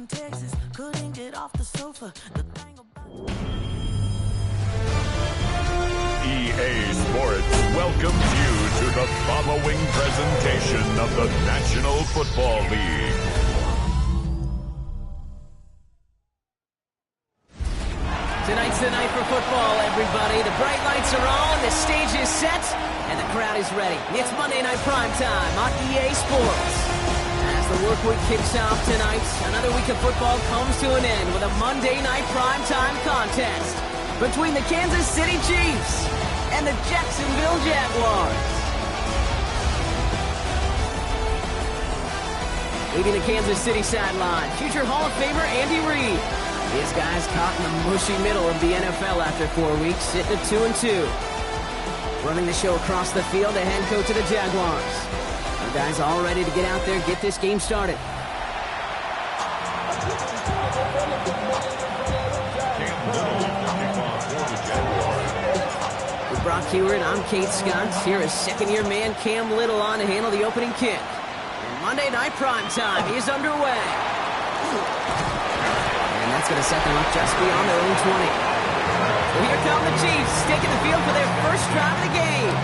Texas, couldn't get off the sofa. EA Sports welcomes you to the following presentation of the National Football League. Tonight's the night for football, everybody. The bright lights are on, the stage is set, and the crowd is ready. It's Monday Night Primetime on EA Sports. As the work week kicks off tonight, another week of football comes to an end with a Monday Night Primetime contest between the Kansas City Chiefs and the Jacksonville Jaguars. Leading the Kansas City sideline, future Hall of Famer Andy Reid. These guys caught in the mushy middle of the NFL after 4 weeks, sitting at 2-2. Running the show across the field, the head coach of the Jaguars. Our guys all ready to get out there, get this game started. With Brock Hewitt, I'm Kate Scott. Here is second-year man Cam Little on to handle the opening kick. And Monday Night Primetime is underway. That's going to set them up just beyond their own 20. So here come the Chiefs, taking the field for their first drive of the game.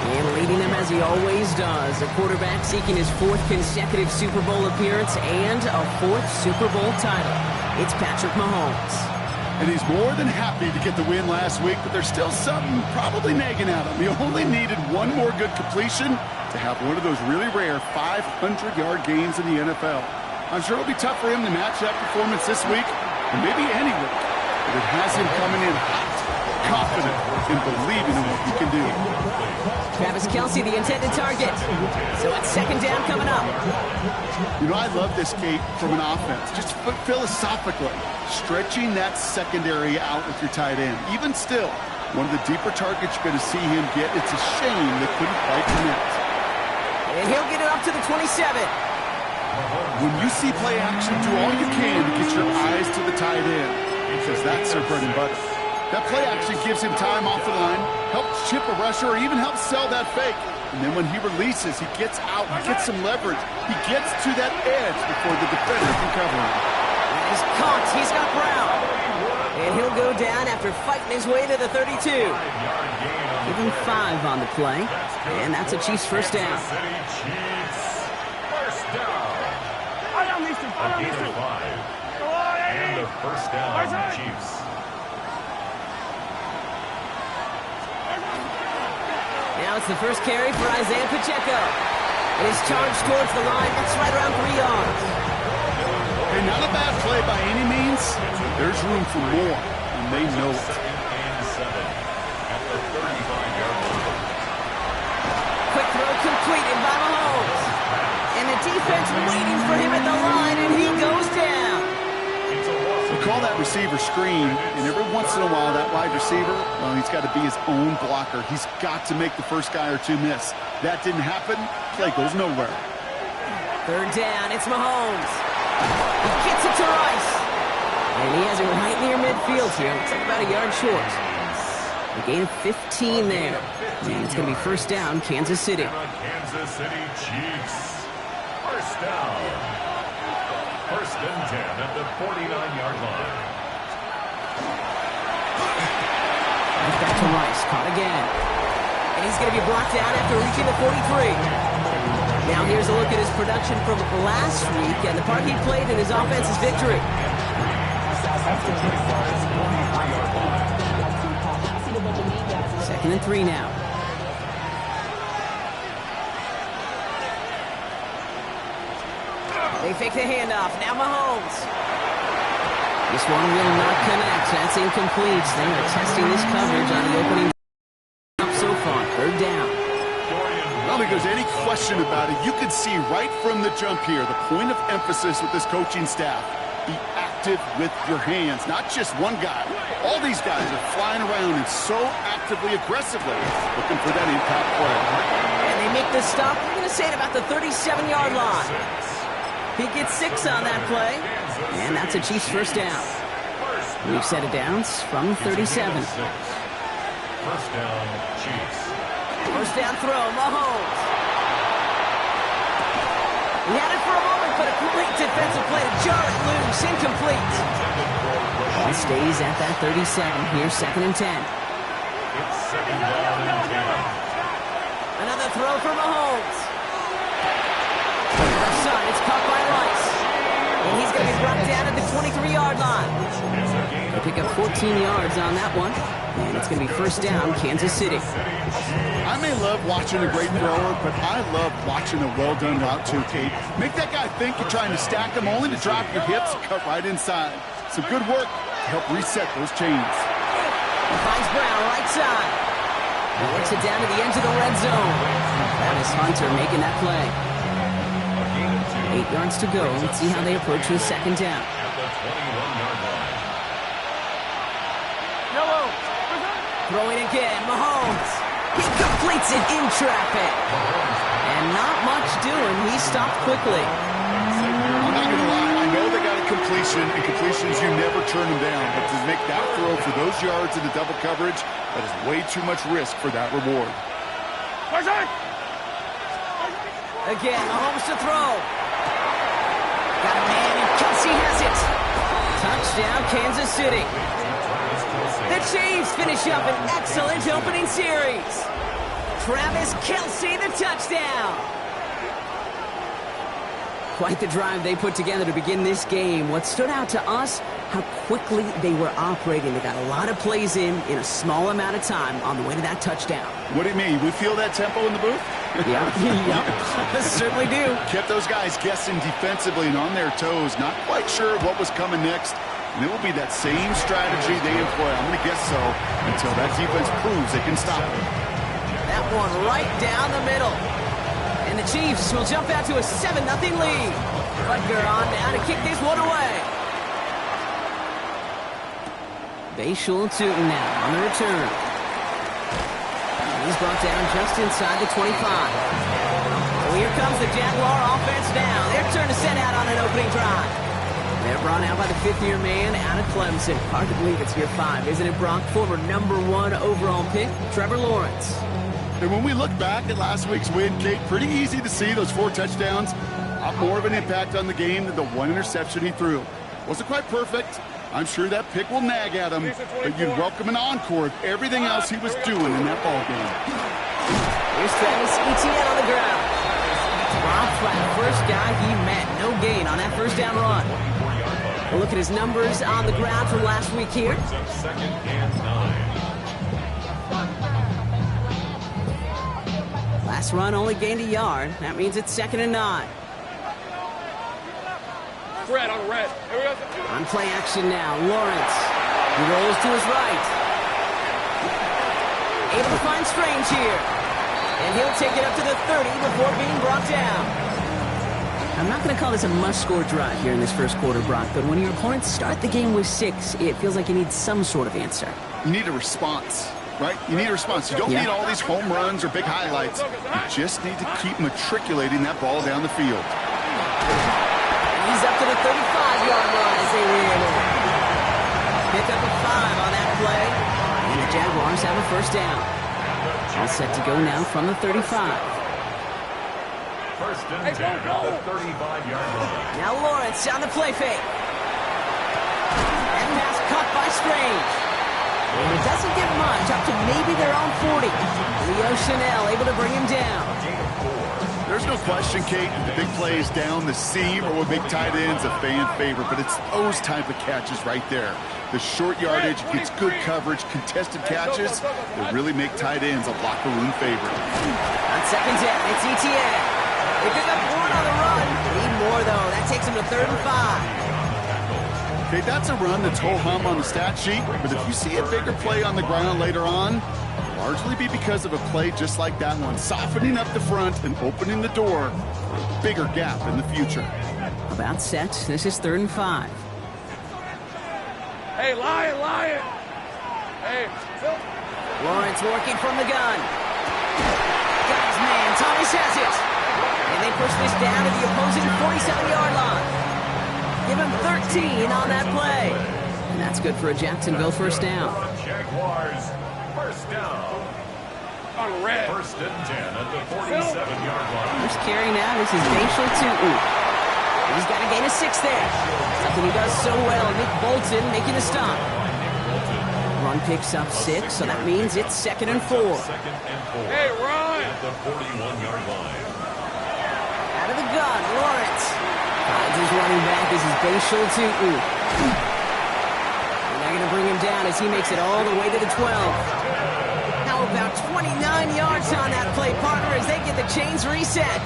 And leading them as he always does, the quarterback seeking his 4th consecutive Super Bowl appearance and a 4th Super Bowl title. It's Patrick Mahomes. And he's more than happy to get the win last week, but there's still something probably nagging at him. He only needed one more good completion to have one of those really rare 500-yard games in the NFL. I'm sure it'll be tough for him to match that performance this week, and maybe any week, but it has him coming in hot, confident, and believing in what he can do. Travis Kelce, the intended target. So it's second down coming up. You know, I love this, Kate, from an offense. Just philosophically, stretching that secondary out with your tight end. Even still, one of the deeper targets you're going to see him get. It's a shame they couldn't quite connect. And he'll get it up to the 27. When you see play action, do all you can to get your eyes to the tight end, because that's their bread and butter. That play action gives him time off the line, helps chip a rusher, or even helps sell that fake. And then when he releases, he gets out, he gets some leverage. He gets to that edge before the defender can cover him. He's caught. He's got Brown. And he'll go down after fighting his way to the 32. Give him 5 on the play. And that's a Chiefs first down. A gain of 5. And a first down, Chiefs. Now it's the first carry for Isaiah Pacheco. And his charge towards the line. That's right around 3 yards. Hey, not a bad play by any means. There's room for more, and they know it. At the 35-yard line. Quick throw completed by Mahomes. And the defense waiting for him at the line, and he goes down. We call that receiver screen, and every once in a while, that wide receiver, well, he's got to be his own blocker. He's got to make the first guy or two miss. That didn't happen. Play goes nowhere. Third down, it's Mahomes. He gets it to Rice. And he has it right near midfield here. Looks like about a yard short. A gain of 15 there. And it's going to be first down, Kansas City. Kansas City Chiefs. First down. First and 10 at the 49-yard line. Back to Rice, caught again. And he's going to be blocked down after reaching the 43. Now here's a look at his production from last week and the part he played in his offense's victory. Second and 3 now. They fake the handoff. Now Mahomes. This one will not connect. That's incomplete. They are testing this coverage on the opening so far. Third down. I don't think there's any question about it. You can see right from the jump here, the point of emphasis with this coaching staff. Be active with your hands, not just one guy. All these guys are flying around and so actively, aggressively looking for that impact play. And they make the stop, we're going to say, at about the 37-yard line. He gets 6 on that play, and that's a Chiefs first down. We've set it downs from 37. First down, Chiefs. First down throw, Mahomes. He had it for a moment, but a great defensive play to jar it loose. pass incomplete. Ball stays at that 37. Here's 2nd and 10. It's 2nd down and 10. Another throw for Mahomes. Left side, it's caught by Rice. And he's going to be brought down at the 23-yard line. They pick up 14 yards on that one. And it's going to be 1st down, Kansas City. I may love watching a great thrower, but I love watching a well-done route too, Kate. Make that guy think you're trying to stack him only to drop your hips and cut right inside. Some good work to help reset those chains. Finds Brown, right side. He works it down to the edge of the red zone. That is Hunter making that play. 8 yards to go. Let's see how they approach with 2nd down. At the 21-yard line. Throwing again, Mahomes. He completes it in traffic. And not much doing. He stopped quickly. I'm not going to lie. I know they got a completion, and completions, you never turn them down. But to make that throw for those yards in the double coverage, that is way too much risk for that reward. Again, Mahomes to throw. Got a man, and Kelsey has it. Touchdown, Kansas City. The Chiefs finish up an excellent opening series. Travis Kelce, the touchdown. Quite the drive they put together to begin this game. What stood out to us, how quickly they were operating. They got a lot of plays in a small amount of time on the way to that touchdown. What do you mean? We feel that tempo in the booth? Yep, certainly do. Kept those guys guessing defensively and on their toes, not quite sure what was coming next. And it will be that same strategy they employ, I'm going to guess so, until that defense proves they can stop it. That one right down the middle. And the Chiefs will jump out to a 7-0 lead. Butker on now to kick this one away. Bayshul Tootin now on the return. He's brought down just inside the 25. Well, here comes the Jaguar offense now. Their turn to set out on an opening drive. They're brought out by the 5th-year man out of Clemson. Hard to believe it's year 5, isn't it, Brock? Former #1 overall pick, Trevor Lawrence. And when we look back at last week's win, Kate, pretty easy to see those 4 touchdowns. A lot more of an impact on the game than the 1 interception he threw. Wasn't quite perfect. I'm sure that pick will nag at him, but you'd welcome an encore of everything else he was doing in that ballgame. Here's Travis Etienne on the ground. Rob Flat, first guy he met. No gain on that 1st down run. We'll look at his numbers on the ground from last week here. 2nd and 9. Last run only gained a yard. That means it's 2nd and 9. Red on red. On play action now, Lawrence. He rolls to his right. Able to find Strange here. And he'll take it up to the 30 before being brought down. I'm not going to call this a must-score drive here in this 1st quarter, Brock, but when your opponents start the game with 6, it feels like you need some sort of answer. You need a response, right? You need a response. You don't need all these home runs or big highlights. You just need to keep matriculating that ball down the field. He's up to the 35-yard line as they win. Pick up a 5 on that play. And the Jaguars have a 1st down. All set to go now from the 35. 1st and 10 at the 35-yard line. Now Lawrence on the play fake. And pass caught by Strange. And it doesn't get much, up to maybe their own 40. Leo Chanel able to bring him down. There's no question, Kate, the big plays down the seam or with big tight ends, a fan favorite, but it's those type of catches right there. The short yardage gets good coverage, contested catches that really make tight ends a locker room favorite. On 2nd down, it's Etienne. They pick up 1 on the run. Need more, though. That takes him to 3rd and 5. Okay, that's a run that's ho-hum on the stat sheet, but if you see a bigger play on the ground later on, it'll largely be because of a play just like that one, softening up the front and opening the door for a bigger gap in the future. About set. This is 3rd and 5. Hey, Lion! Hey, Lawrence working from the gun. Got his man. Thomas has it. And they push this down to the opposing 47-yard line. Give him 13 on that play. And that's good for a Jacksonville 1st down. Jaguars, 1st down. on red. 1st and 10 at the 47-yard line. First carry now. This is Bayshul Tootin. He's got to gain a 6 there. Something he does so well. Nick Bolton making the stop. Run picks up 6, so that means it's 2nd and 4. Hey, run! At the 41-yard line. Out of the gun, Lawrence. Finds his running back. This is Bashal Tutu. They're not going to bring him down as he makes it all the way to the 12. Now about 29 yards on that play, partner, as they get the chains reset.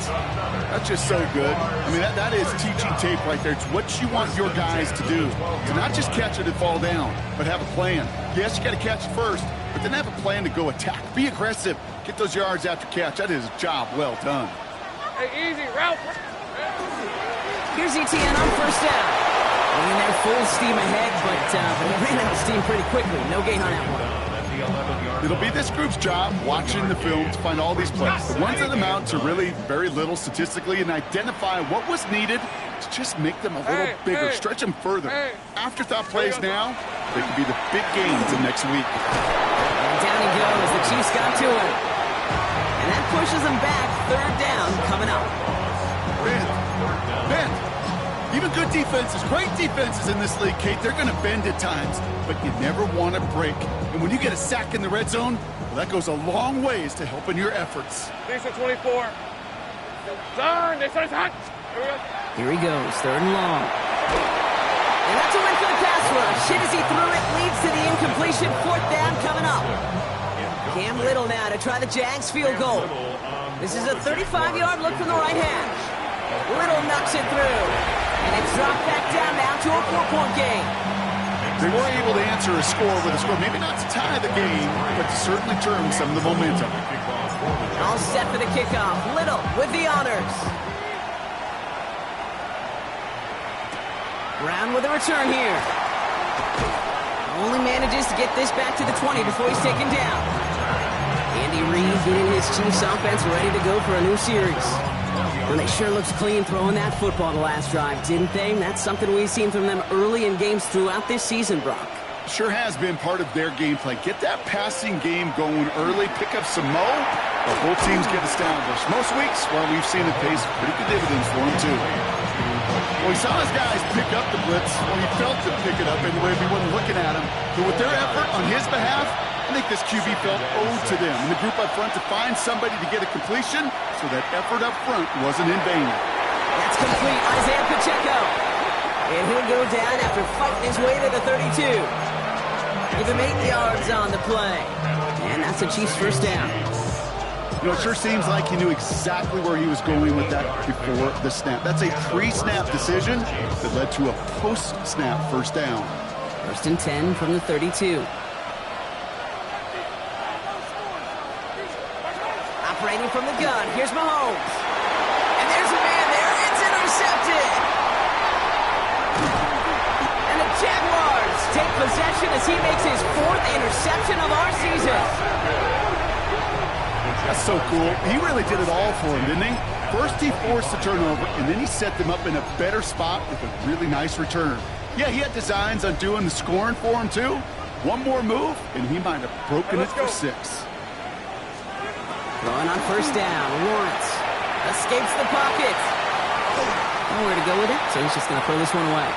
That's just so good. I mean, that is teaching tape right there. It's what you want your guys to do. To not just catch it and fall down, but have a plan. Yes, you got to catch it first, but then have a plan to go attack. Be aggressive. Get those yards after catch. That is a job well done. Hey, easy, Ralph. Here's ETN on first down. And they're full steam ahead, but they ran out of steam pretty quickly. No gain on that one. It'll be this group's job watching the film to find all these plays. The ones that amount to really very little statistically and identify what was needed to just make them a little bigger, stretch them further. Afterthought plays now, they could be the big gains of next week. And down he goes. The Chiefs got to him. And that pushes them back. 3rd down coming up. Ben, even good defenses, great defenses in this league, Kate, they're going to bend at times, but you never want to break. And when you get a sack in the red zone, well, that goes a long ways to helping your efforts. Decent 24. Turn, they said it's hot. Here he goes, 3rd and long. And that's a win for the pass rush. Hit as he threw it, leads to the incompletion. 4th down coming up. Cam Little now to try the Jags field goal. This is a 35-yard look from the right hash. Little knocks it through. And it's dropped back down now to a 4-point game. They were able to answer a score with a score, maybe not to tie the game, but to certainly turn some of the momentum. All set for the kickoff. Little with the honors. Brown with a return here. Only manages to get this back to the 20 before he's taken down. Andy Reid getting his Chiefs offense ready to go for a new series. And they sure looked clean throwing that football the last drive, didn't they? And that's something we've seen from them early in games throughout this season, Brock. Sure has been part of their game plan. Get that passing game going early, pick up some mo, while both teams get established. Most weeks, well, we've seen it pays pretty good dividends for them, too. Well, he saw his guys pick up the blitz. Well, he felt them pick it up anyway if he wasn't looking at him. But with their effort on his behalf, I think this QB felt owed to them. And the group up front to find somebody to get a completion, so that effort up front wasn't in vain. That's complete. Isaiah Pacheco. And he'll go down after fighting his way to the 32. Give him 8 yards on the play. And that's a Chiefs first down. You know, it sure seems like he knew exactly where he was going with that before the snap. That's a pre-snap decision that led to a post-snap first down. 1st and 10 from the 32. Operating from the gun, here's Mahomes. And there's a man there, it's intercepted. And the Jaguars take possession as he makes his 4th interception of our season. That's so cool. He really did it all for him, didn't he? First he forced the turnover, and then he set them up in a better spot with a really nice return. Yeah, he had designs on doing the scoring for him, too. One more move, and he might have broken it for 6. Throwing on first down, Lawrence escapes the pocket. Nowhere to go with it, so he's just going to throw this one away.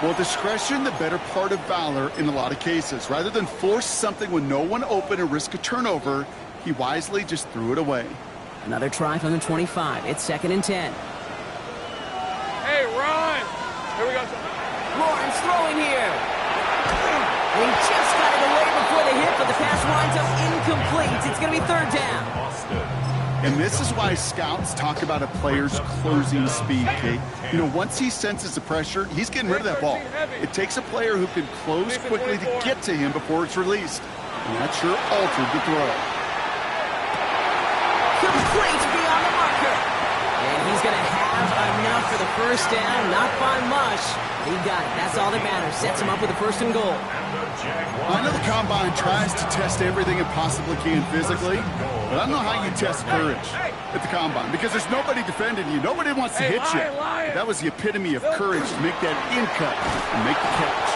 Well, discretion, the better part of valor in a lot of cases. Rather than force something with no one open and risk a turnover, he wisely just threw it away. Another try from the 25. It's 2nd and 10. Hey, run! Here we go. Lawrence throwing here. And he just got it away before the hit, but the pass winds up incomplete. It's going to be 3rd down. And this is why scouts talk about a player's closing speed, Kate. You know, once he senses the pressure, he's getting rid of that ball. It takes a player who can close quickly to get to him before it's released. And that sure altered the throw. Complete beyond the marker. And he's going to have enough for the first down. Not by much. He got it. That's all that matters. Sets him up with a 1st and goal. I know the Combine tries to test everything it possibly can physically, but I don't know how you test courage at the Combine, because there's nobody defending you. Nobody wants to hit you. That was the epitome of courage, to make that in cut and make the catch.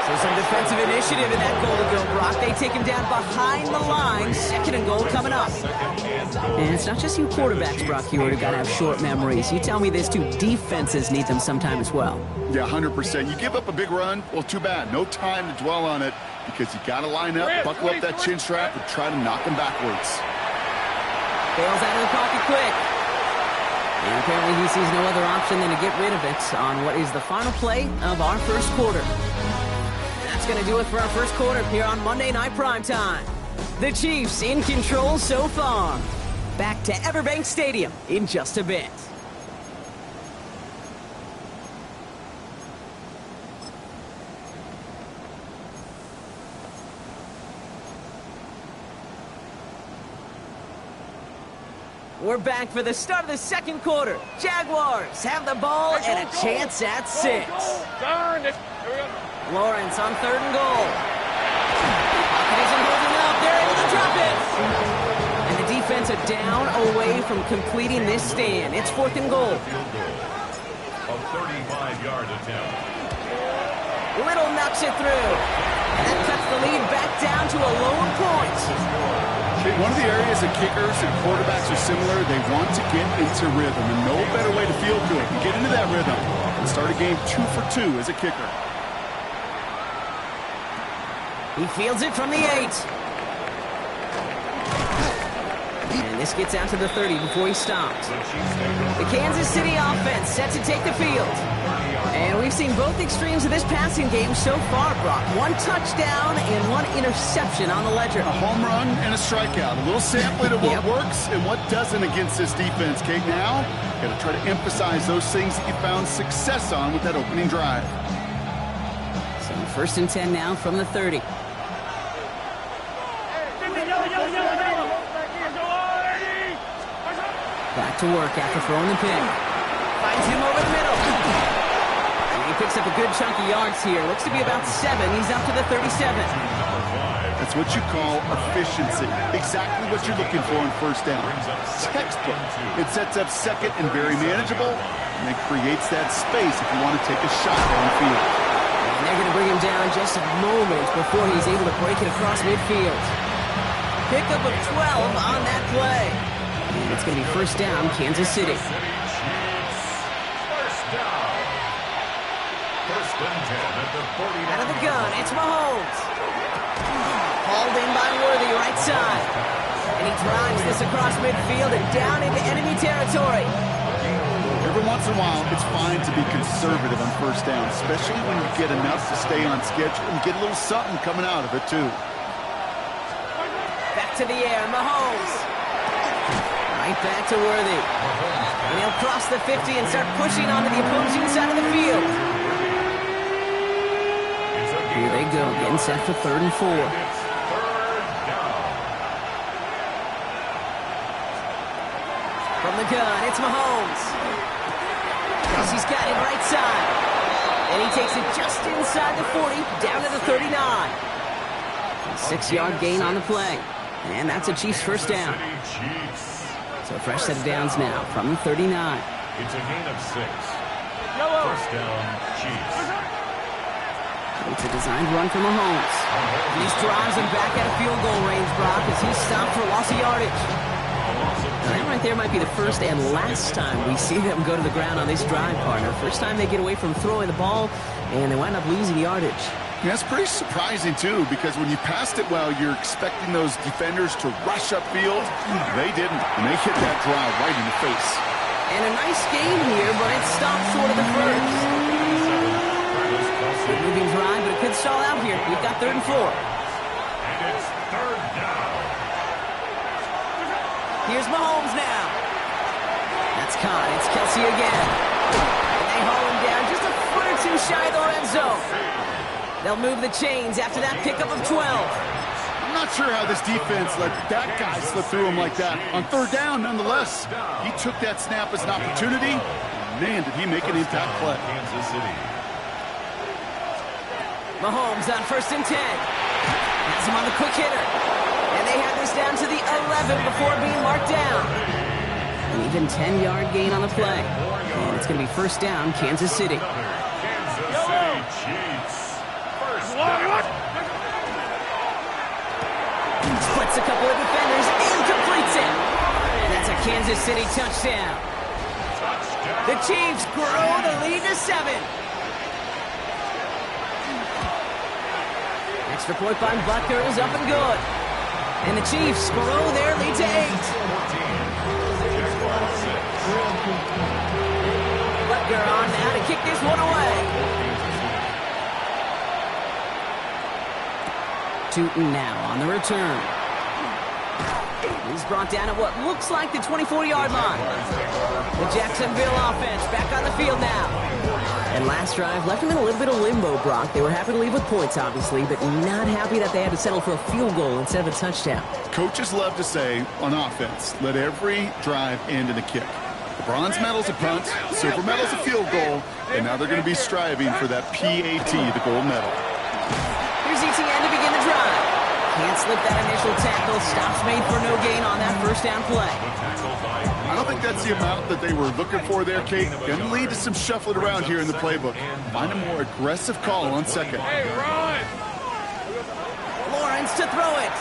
So some defensive initiative in that goal to go, Brock. They take him down behind the line. 2nd and goal coming up. And it's not just you quarterbacks, Brock Huard, who got to have short memories. You tell me this too, defenses need them sometime as well. Yeah, 100%. You give up a big run, well, too bad. No time to dwell on it because you got to line up, buckle up that chin strap, and try to knock him backwards. Bails out of the pocket quick. And apparently he sees no other option than to get rid of it on what is the final play of our first quarter. That's going to do it for our first quarter here on Monday Night Primetime. The Chiefs in control so far. Back to Everbank Stadium in just a bit. We're back for the start of the second quarter. Jaguars have the ball and a chance at 6. Darn it. Here we go. Lawrence on 3rd and goal. Pocket isn't holding up. They're able to drop it. And the defense are down away from completing this stand. It's 4th and goal. A 35-yard attempt. Little knocks it through. And that cuts the lead back down to a lower point. One of the areas that kickers and quarterbacks are similar, they want to get into rhythm, and no better way to feel good than get into that rhythm and start a game 2 for 2 as a kicker. He fields it from the 8. And this gets out to the 30 before he stopped. The Kansas City offense set to take the field. And we've seen both extremes of this passing game so far, Brock. 1 touchdown and 1 interception on the ledger. A home run and a strikeout. A little sampling of what works and what doesn't against this defense, Kate. Now, got to try to emphasize those things that you found success on with that opening drive. So 1st and 10 now from the 30. Back to work after throwing the pick. Finds him over the middle. And he picks up a good chunk of yards here. Looks to be about 7. He's up to the 37. That's what you call efficiency. Exactly what you're looking for in 1st down. Textbook. It sets up 2nd and very manageable, and it creates that space if you want to take a shot downfield. And they're going to bring him down just a moment before he's able to break it across midfield. Pickup of 12 on that play. And it's going to be 1st down, Kansas City. First down. 1st and 10 at the 49. Out of the gun, it's Mahomes. Hauled in by Worthy, right side. And he drives this across midfield and down into enemy territory. Every once in a while, it's fine to be conservative on 1st down, especially when you get enough to stay on schedule and get a little something coming out of it, too. Back to the air, Mahomes. Right back to Worthy. And he'll cross the 50 and start pushing onto the opposing side of the field. Here they go, getting set for 3rd and 4. From the gun, it's Mahomes. Kelsey's got it right side. And he takes it just inside the 40, down to the 39. 6-yard gain on the play. And that's a Chiefs 1st down. So a fresh set of downs now from the 39. It's a gain of 6. 1st down, Chiefs. It's a designed run from Mahomes. These drives him back at a field goal range, Brock, as he's stopped for loss of yardage. Now that right there might be the first and last time we see them go to the ground on this drive, partner. First time they get away from throwing the ball, and they wind up losing yardage. Yeah, it's pretty surprising, too, because when you passed it well, you're expecting those defenders to rush upfield. They didn't, and they hit that drive right in the face. And a nice game here, but it stopped short of the first. Good moving drive, but it could stall out here. We've got 3rd and 4. And it's 3rd down. Here's Mahomes now. That's caught. It's Kelsey again. And they haul him down just a foot or 2 shy of the red zone. They'll move the chains after that pickup of 12. I'm not sure how this defense let that guy slip through him like that. On 3rd down, nonetheless, he took that snap as an opportunity. Man, did he make an impact play. Kansas City. Mahomes on 1st and 10. Has him on the quick hitter. And they have this down to the 11 before being marked down. An even 10-yard gain on the play. And it's going to be 1st down, Kansas City. Kansas City Chiefs. 1st Kansas City touchdown. The Chiefs grow the lead to 7. Extra point by Butker is up and good. And the Chiefs grow their lead to 8. Butker on now to kick this one away. Tootin now on the return. He's brought down at what looks like the 24-yard line. The Jacksonville offense back on the field now. And last drive left them in a little bit of limbo, Brock. They were happy to leave with points, obviously, but not happy that they had to settle for a field goal instead of a touchdown. Coaches love to say, on offense, let every drive end in a kick. The bronze medal's a punt, silver medal's a field goal, and now they're going to be striving for that PAT, the gold medal. Here's ETN to begin the drive. Can't slip that initial tackle. Stops made for no gain on that first down play. I don't think that's the amount that they were looking for there, Kate. Going to lead to some shuffling around here in the playbook. Find a more aggressive call on second. Hey, run! Lawrence to throw it.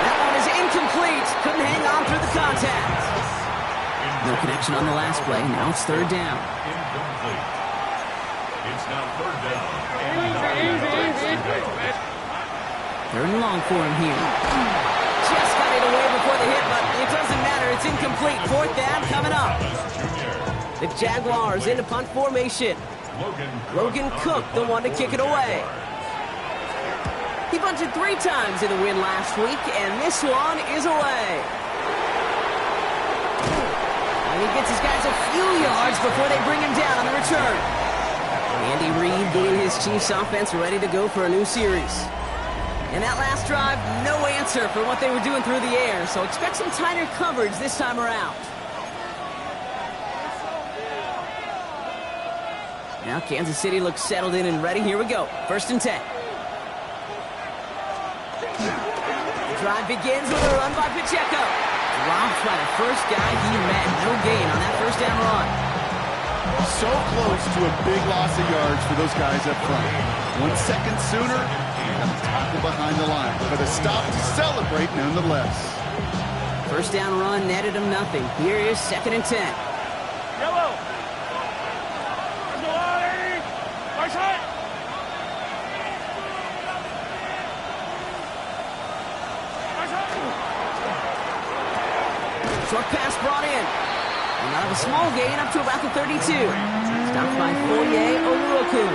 That one is incomplete. Couldn't hang on through the contact. No connection on the last play. Now it's third down. Incomplete. It's now third down. Easy. Third and long for him here. Just got it away before the hit, but it doesn't matter. It's incomplete. Fourth down coming up. The Jaguars into punt formation. Logan Cook, the one to kick it away. He bunted 3 times in the win last week, and this one is away. And he gets his guys a few yards before they bring him down on the return. Andy Reid getting his Chiefs offense ready to go for a new series. And that last drive, no answer for what they were doing through the air, so expect some tighter coverage this time around. Now Kansas City looks settled in and ready. Here we go. First and 10. The drive begins with a run by Pacheco. Dropped by the first guy he met. No gain on that first down run. So close to a big loss of yards for those guys up front. 1 second sooner, and a tackle behind the line. But a stop to celebrate nonetheless. First down run netted him nothing. Here is second and 10. Yellow! Right side! Short pass brought in. And out of a small gain up to about the 32. Stopped by Foye Oluokun.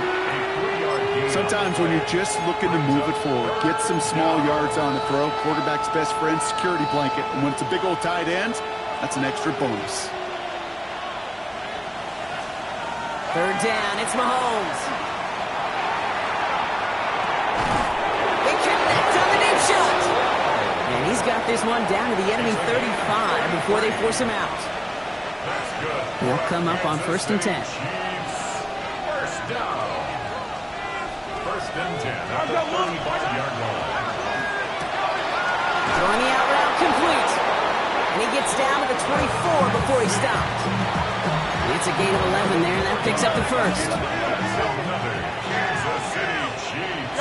Sometimes when you're just looking to move it forward, get some small yards on the throw, quarterback's best friend, security blanket. And when it's a big old tight end, that's an extra bonus. Third down, it's Mahomes. They connect on the deep shot. And he's got this one down to the enemy 35 before they force him out. They'll come up on first and 10. First down. First and 10 at the 35-yard line. Throwing the out route complete. And he gets down to the 24 before he stopped. It's a gain of 11 there, and that picks up the first. Another Kansas City Chiefs.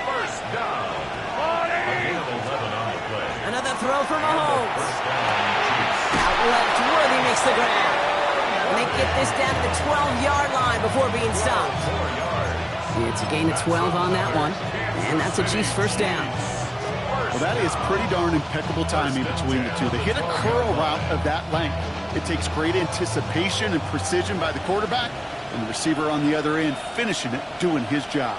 First down. A gain of 11 on the play. Another throw for Mahomes. First down, Chiefs. Out left, Worthy makes the grab. And they get this down to the 12-yard line before being stopped. 4 yards. It's a gain of 12 on that one. And that's a Chiefs first down. Well, that is pretty darn impeccable timing between the two. They hit a curl route of that length. It takes great anticipation and precision by the quarterback, and the receiver on the other end finishing it, doing his job.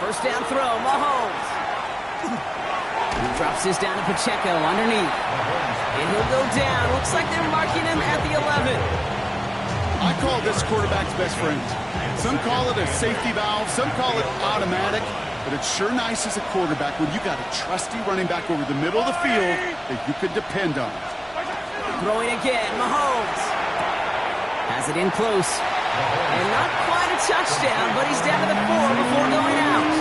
First down throw, Mahomes. He drops this down to Pacheco underneath. And he'll go down. Looks like they're marking him at the 11. I call this quarterback's best friend. Some call it a safety valve, some call it automatic, but it's sure nice as a quarterback when you got a trusty running back over the middle of the field that you could depend on. Throwing again, Mahomes. Has it in close. And not quite a touchdown, but he's down to the 4 before going out.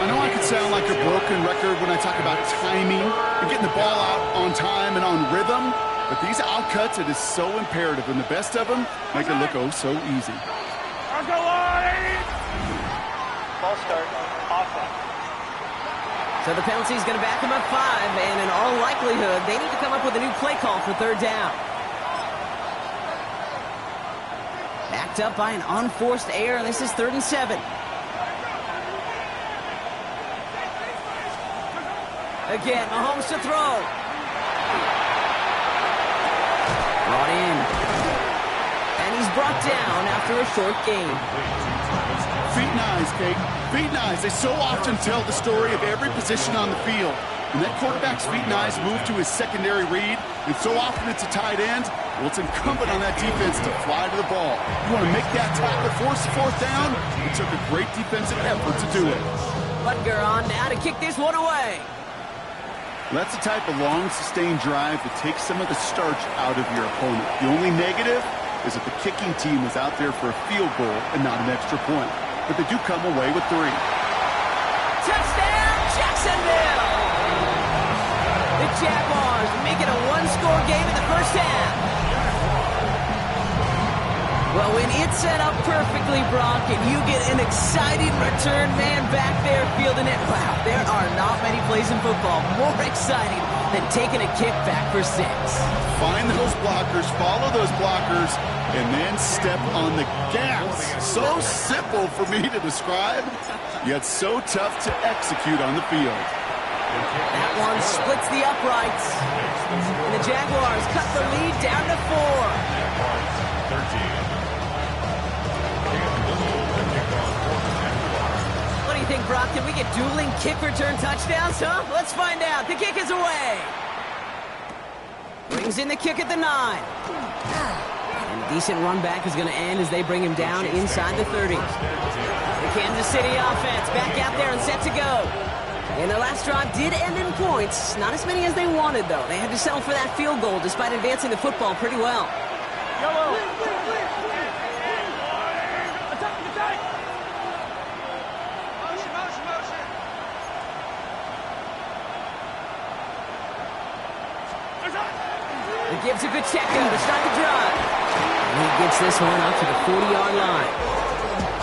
I know I could sound like a broken record when I talk about timing and getting the ball out on time and on rhythm, but these out cuts, it is so imperative, and the best of them make it look oh so easy. Ball start. Offense. So the penalty is going to back them up 5, and in all likelihood, they need to come up with a new play call for third down. Backed up by an unforced error, and this is 3rd and 7. Again, Mahomes to throw. Brought in. And he's brought down after a short gain. Feet and eyes, Kate. Feet and eyes. They so often tell the story of every position on the field. When that quarterback's feet and eyes move to his secondary read, and so often it's a tight end, well, it's incumbent on that defense to fly to the ball. You want to make that tackle, force the 4th down? It took a great defensive effort to do it. Butker on now to kick this one away. That's the type of long, sustained drive that takes some of the starch out of your opponent. The only negative is that the kicking team was out there for a field goal and not an extra point. But they do come away with 3. Touchdown, Jacksonville! The Jaguars make it a one-score game in the first half. Well, when it's set up perfectly, Brock, and you get an exciting return man back there fielding it, wow, there are not many plays in football more exciting than taking a kick back for 6. Find those blockers, follow those blockers, and then step on the gas. So simple for me to describe, yet so tough to execute on the field. That one splits the uprights. And the Jaguars cut the lead down to 4. 13. What do you think, Brock? Can we get dueling kick return touchdowns, huh? Let's find out. The kick is away. Brings in the kick at the 9. And a decent run back is going to end as they bring him down inside the 30. The Kansas City offense back out there and set to go. And their last drive did end in points. Not as many as they wanted, though. They had to settle for that field goal despite advancing the football pretty well. He gives a good check-in to start the drive. And he gets this one up to the 40-yard line.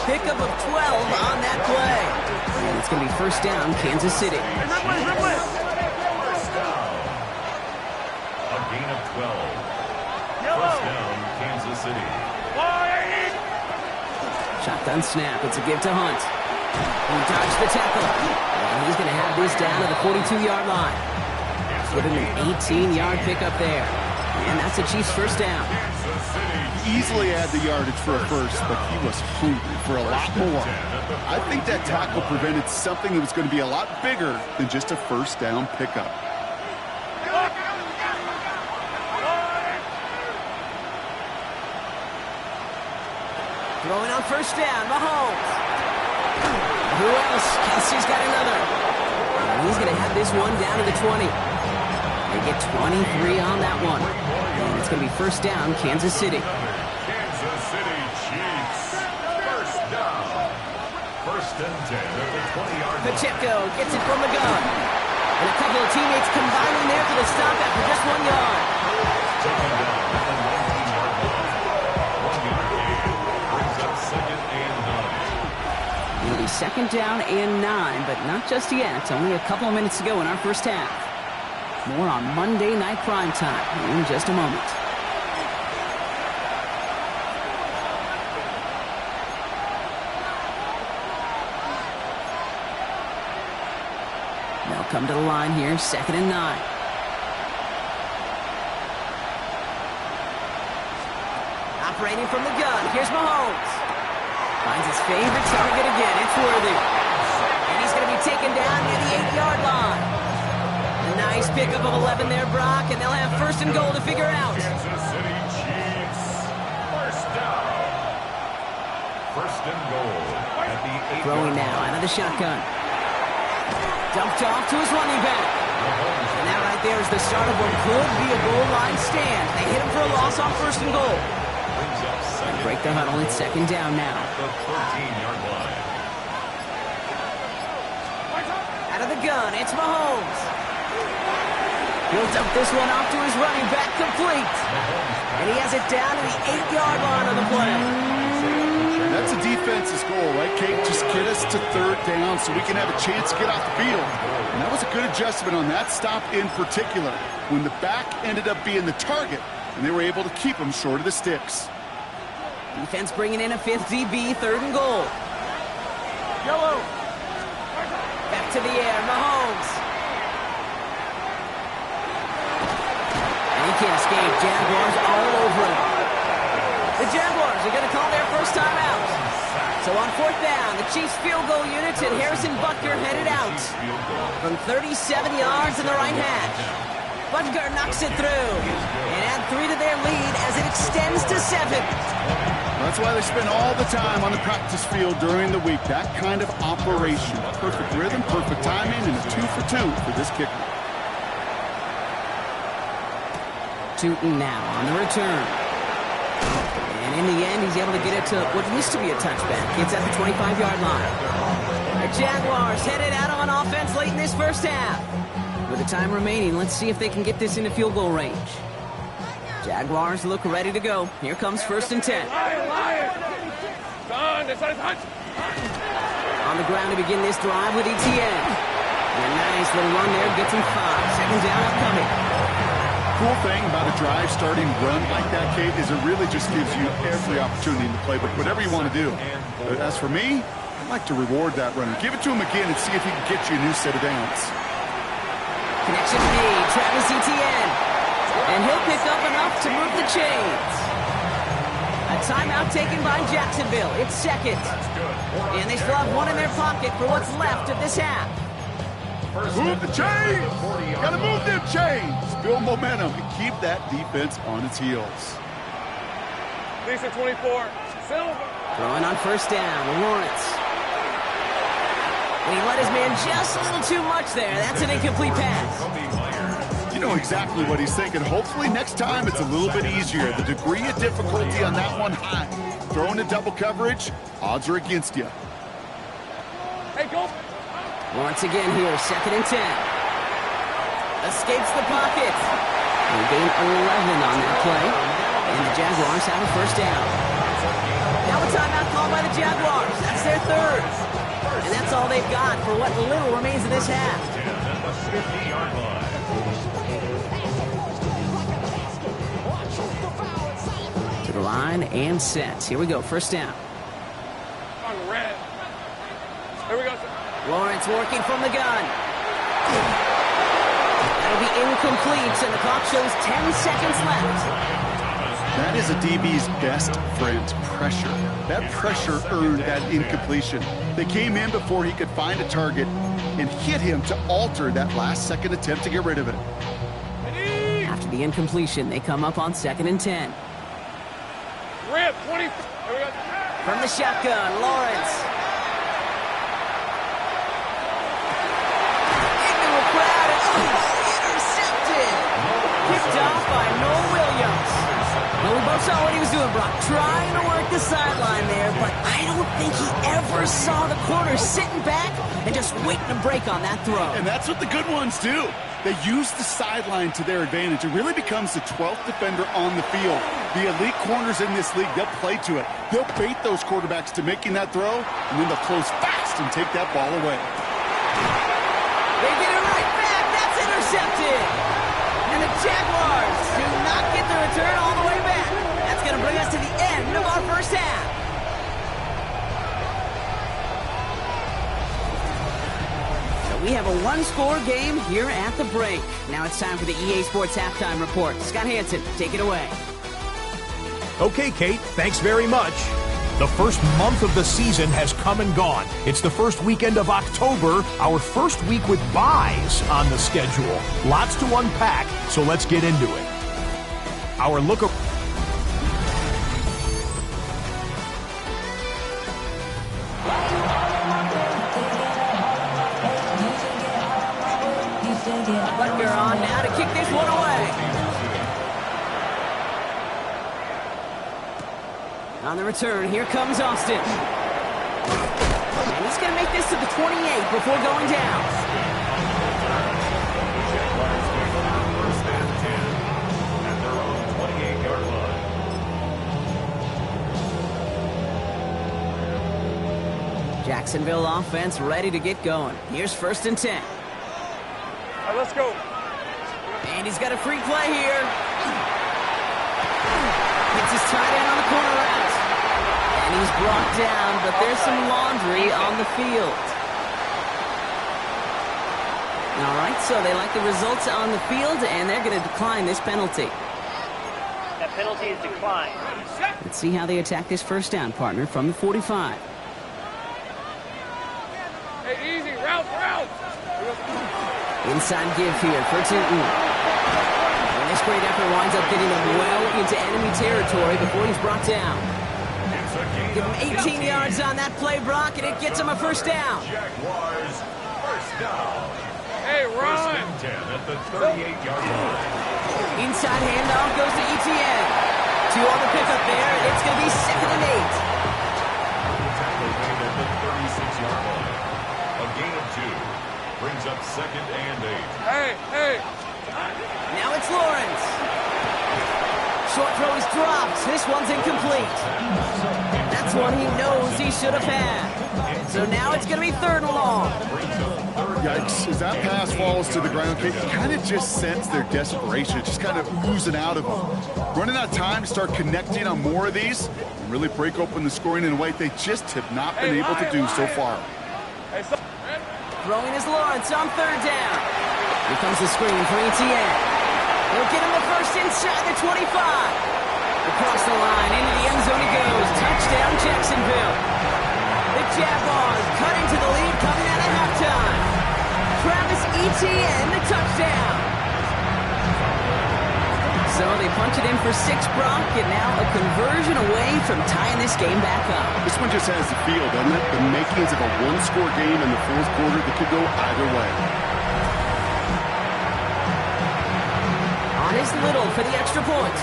Pickup of 12 on that play. And it's going to be first down, Kansas City. First down. A gain of 12. First down, Kansas City. Shotgun snap. It's a give to Hunt. He dodged the tackle. And he's going to have this down to the 42-yard line. Give him an 18-yard pickup there. And that's the Chiefs' first down. He easily had the yardage for a first, but he was hungry for a lot more. I think that tackle prevented something that was going to be a lot bigger than just a first down pickup. Throwing on first down, Mahomes. Who else? Kelsey's got another. And he's going to have this one down to the 20. They get 23 on that one. And it's going to be first down, Kansas City. Kansas City Chiefs. First down. First and 10 at the 20-yard line. Pacheco gets it from the gun. And a couple of teammates combining there for the stop after just 1 yard. Taken down at the 19-yard line. 1-yard gain brings up second and 9. It'll be second down and 9, but not just yet. It's only a couple of minutes to go in our first half. More on Monday Night Prime Time in just a moment. They'll come to the line here, second and 9. Operating from the gun, here's Mahomes. Finds his favorite target again, it's Worthy. And he's going to be taken down near the 8-yard line. A nice pickup of 11 there, Brock, and they'll have first and goal to figure out. Kansas City Chiefs. First down. First and goal at the 8-yard line. Throwing now out of the shotgun. Dumped off to his running back. And that right there is the start of what could be a goal line stand. They hit him for a loss on first and goal. Brings up second. Break the huddle, it's second down now. The 13-yard line. Out of the gun, it's Mahomes. He'll dump this one off to his running back, complete. And he has it down to the 8-yard line on the play. That's a defense defense's goal, right, Kate? Just get us to third down so we can have a chance to get off the field. And that was a good adjustment on that stop in particular, when the back ended up being the target, and they were able to keep him short of the sticks. Defense bringing in a fifth DB, third and goal. Yellow. Back to the air, Mahomes. And he can't escape. Jaguars all over him. The Jaguars are going to call their first time out. So on fourth down, the Chiefs field goal units and Harrison Butker headed out from 37 yards in the right hash. Butker knocks it through and add 3 to their lead as it extends to 7. That's why they spend all the time on the practice field during the week. That kind of operation. Perfect rhythm, perfect timing, and a 2 for 2 for this kicker. Tootin now on the return. And in the end, he's able to get it to what used to be a touchback. It's at the 25-yard line. The Jaguars headed out on offense late in this first half. With the time remaining, let's see if they can get this into field goal range. Jaguars look ready to go. Here comes first and 10. On the ground to begin this drive with Etienne. And a nice little run there gets him 5. Second down upcoming. Cool thing about a drive starting run like that, Kate, is it really just gives you every opportunity to play with whatever you want to do. But as for me, I'd like to reward that runner. Give it to him again and see if he can get you a new set of downs. Connection made, Travis Etienne. And he'll pick up enough to move the chains. A timeout taken by Jacksonville. It's second. And they still have 1 in their pocket for what's left of this half. Move the chains! Gotta move them chains! Build momentum and keep that defense on its heels. Lisa 24. Silver. Throwing on first down, Lawrence. And he let his man just a little too much there. That's an incomplete pass. You know exactly what he's thinking. Hopefully next time it's a little bit easier. The degree of difficulty on that one high. Throwing a double coverage, odds are against you. Hey, go. Once again here, second and 10. Escapes the pocket. They gain 11 on that play. And the Jaguars have a first down. Now a timeout called by the Jaguars. That's their third. And that's all they've got for what little remains of this half. To the line and set. Here we go, first down. On red. Here we go. Lawrence working from the gun. That'll be incomplete, and the clock shows 10 seconds left. That is a DB's best friend, pressure. That pressure earned that incompletion. They came in before he could find a target and hit him to alter that last-second attempt to get rid of it. After the incompletion, they come up on second and 10. Red 20. Here we go. From the shotgun, Lawrence. Into a crowd, and intercepted. Picked off by Noel Williams. Well, we both saw what he was doing, Brock. Trying to work the sideline there, but I don't think he ever saw the corner sitting back and just waiting to break on that throw. And that's what the good ones do. They use the sideline to their advantage. It really becomes the 12th defender on the field. The elite corners in this league, they'll play to it. They'll bait those quarterbacks to making that throw, and then they'll close fast and take that ball away. They get it right back. That's intercepted. And the Jaguars do not get the return all the way back. That's going to bring us to the end of our first half. We have a one-score game here at the break. Now it's time for the EA Sports Halftime Report. Scott Hansen, take it away. Okay, Kate, thanks very much. The first month of the season has come and gone. It's the first weekend of October, our first week with buys on the schedule. Lots to unpack, so let's get into it. Our look at Butker on now to kick this one away. On the return, here comes Austin. And he's going to make this to the 28 before going down. First and 10 at their own 28-yard line. Jacksonville offense ready to get going. Here's 1st and 10. All right, let's go. And he's got a free play here. Gets his tight end on the corner route. And he's brought down, but there's some laundry on the field. All right, so they like the results on the field, and they're going to decline this penalty. That penalty is declined. Let's see how they attack this 1st down, partner, from the 45. Hey, easy. Route. Inside give here for Tootin. And this great effort winds up getting him well into enemy territory before he's brought down. Give him 18 yards on that play, Brock, and it gets him a 1st down. Jaguars, 1st down. Hey, run. 1st and 10 at the 38-yard line. Inside handoff goes to ETN. 2 on the pickup there, and it's going to be 2nd and 8. Tackle made at the 36-yard line. A gain of 2 brings up 2nd and 8. Hey. Now it's Lawrence. Short throw is dropped. This one's incomplete. That's one he knows he should have had. So now it's going to be 3rd and long. Yikes. As that pass falls to the ground, you kind of just sense their desperation. It's just kind of oozing out of them. Running out of time to start connecting on more of these and really break open the scoring in a way they just have not been able to do so far. Throwing is Lawrence on 3rd down. Here comes the screen for ETN. He'll get him the 1st inside the 25. Across the line, into the end zone he goes. Touchdown, Jacksonville. The Jaguars cut into the lead coming out of halftime. Travis Etienne, the touchdown. So they punch it in for 6, Brock, and now a conversion away from tying this game back up. This one just has the feel, doesn't it? The makings of a one-score game in the 4th quarter that could go either way. On is Little for the extra point.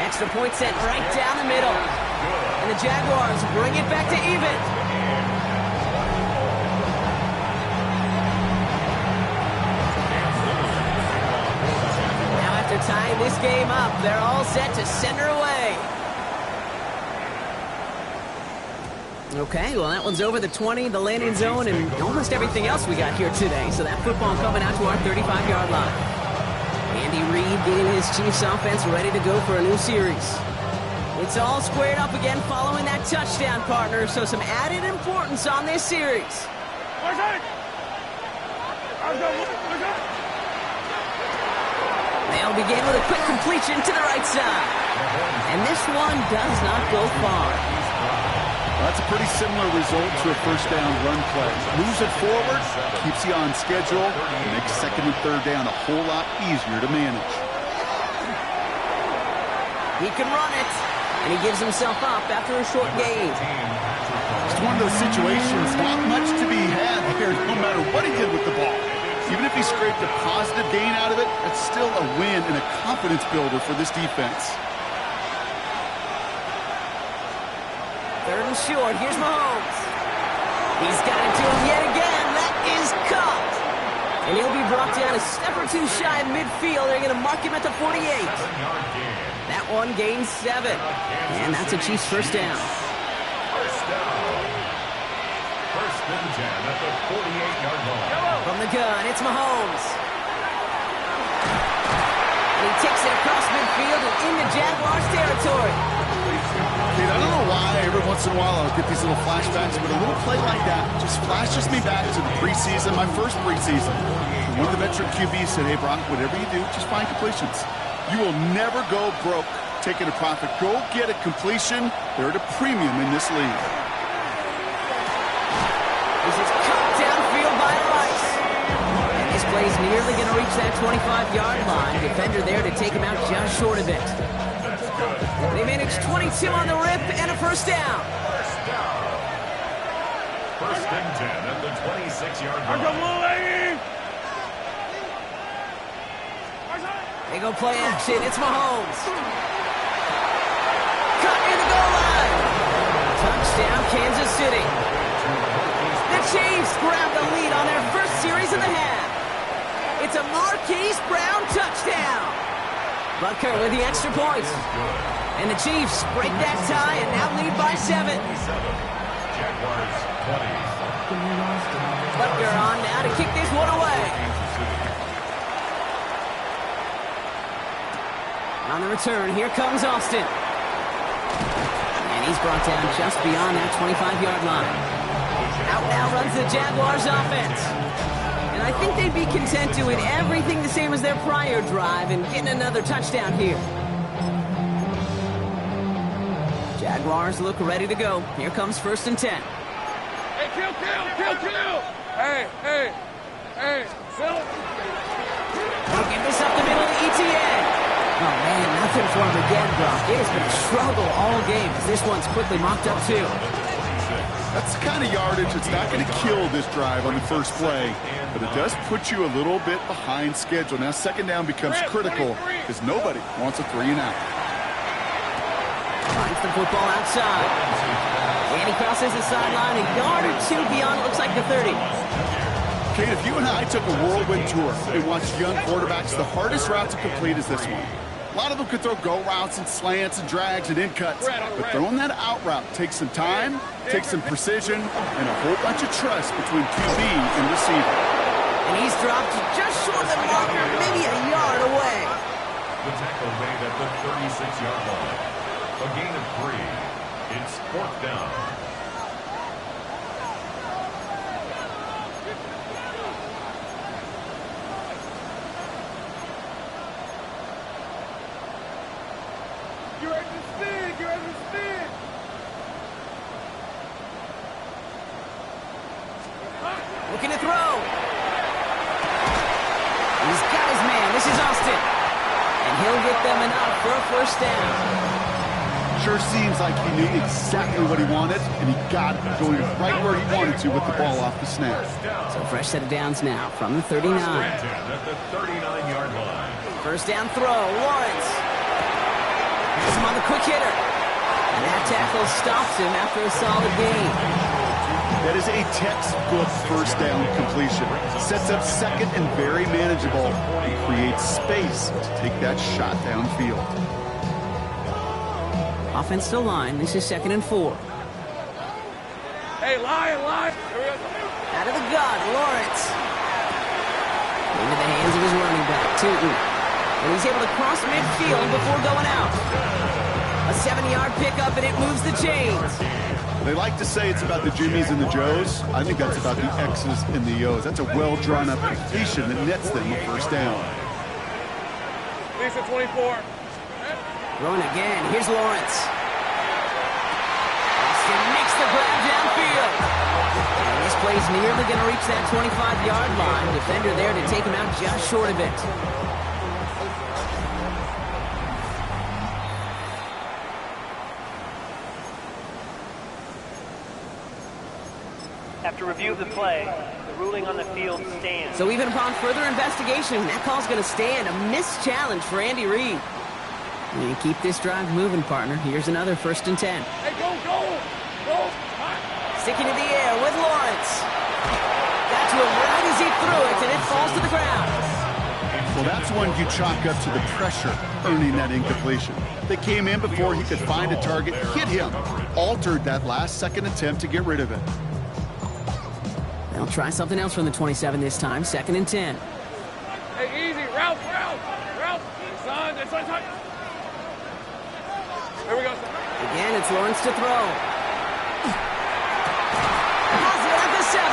Extra point sent right down the middle. And the Jaguars bring it back to even. Now after tying this game up, they're all set to send her away. Okay, well, that one's over the 20, the landing zone, and almost everything else we got here today. So that football coming out to our 35-yard line. Andy Reid getting his Chiefs offense ready to go for a new series. It's all squared up again following that touchdown, partner, so some added importance on this series. They'll begin with a quick completion to the right side. And this one does not go far. That's a pretty similar result to a 1st down run play. Moves it forward, keeps you on schedule, and makes 2nd and 3rd down a whole lot easier to manage. He can run it, and he gives himself up after a short gain. It's one of those situations, not much to be had here, no matter what he did with the ball. Even if he scraped a positive gain out of it, that's still a win and a confidence builder for this defense. 3rd and short. Here's Mahomes. He's got it to him yet again. That is caught. And he'll be brought down a step or 2 shy of midfield. They're going to mark him at the 48. That one gains 7. And that's a Chiefs 1st down. 1st down. 1st and 10 at the 48-yard line. From the gun, it's Mahomes. And he takes it across midfield and into Jaguars territory. Kate, I don't know why every once in a while I'll get these little flashbacks, but a little play like that just flashes me back to the preseason, my first preseason. One of the veteran QBs said, hey, Brock, whatever you do, just find completions. You will never go broke taking a profit. Go get a completion. They're at a premium in this league. This is cut downfield by Rice. And this play is nearly going to reach that 25-yard line. Defender there to take him out just short of it. They managed 22 on the rip and a 1st down. 1st and 10 at the 26-yard line. They go play action. It's Mahomes. Cut near the goal line. Touchdown, Kansas City. The Chiefs grab the lead on their first series of the half. It's a Marquise Brown touchdown. Butker with the extra point. And the Chiefs break that tie and now lead by 7. Jaguars 20. Butker on now to kick this one away. On the return, here comes Austin. And he's brought down just beyond that 25-yard line. Out now runs the Jaguars offense. And I think they'd be content doing everything the same as their prior drive and getting another touchdown here. Jaguars look ready to go. Here comes 1st and 10. Hey, kill! Hey, Phil! They'll give this up the middle to ETN. Oh, man, nothing for him again, Brock. It has been a struggle all game as this one's quickly mocked up, too. That's the kind of yardage that's not going to kill this drive on the first play, but it does put you a little bit behind schedule. Now, 2nd down becomes critical because nobody wants a 3-and-out. Finds the football outside. And he crosses the sideline a yard or 2 beyond, it looks like the 30. Kate, if you and I took a whirlwind tour and watched young quarterbacks, the hardest route to complete is this one. A lot of them could throw go routes and slants and drags and in cuts, but throwing that out route takes some time, takes some precision, and a whole bunch of trust between QB and receiver. And he's dropped just short of the marker, maybe a yard away. The tackle made at the 36-yard line. A gain of 3. It's 4th down. You're ready to spin! Looking to throw. He's got his man. This is Austin. And he'll get them enough for a 1st down. Sure seems like he knew exactly what he wanted, and he got it, going right where he wanted to with the ball off the snap. So fresh set of downs now from the 39. At the 39-yard line. 1st down throw, Lawrence. Has him on the quick hitter. And that tackle stops him after a solid gain. That is a textbook 1st down completion. Sets up 2nd and very manageable and creates space to take that shot downfield. Offense to line. This is 2nd and 4. Hey, Lion! Out of the gun, Lawrence. Into the hands of his running back, Tootin. And he's able to cross midfield before going out. A 7-yard pickup, and it moves the chains. They like to say it's about the Jimmies and the Joes. I think that's about the X's and the O's. That's a well-drawn-up completion that nets them a 1st down. Lisa 24. Throwing again. Here's Lawrence. Austin makes the grab downfield. And this play's nearly going to reach that 25-yard line. Defender there to take him out just short of it. After review of the play, the ruling on the field stands. So even upon further investigation, that call's going to stand. A missed challenge for Andy Reid. You keep this drive moving, partner. Here's another 1st and 10. Hey, go! Sticking to the air with Lawrence. Got to him right as he threw it, and it falls to the ground. Well, that's one you chalk up to the pressure earning that incompletion. They came in before he could find a target, hit him, altered that last 2nd attempt to get rid of it. They'll try something else from the 27 this time. 2nd and 10. Hey, easy! Route! Son. Here we go, son. Again, it's Lawrence to throw. Has it at the 7.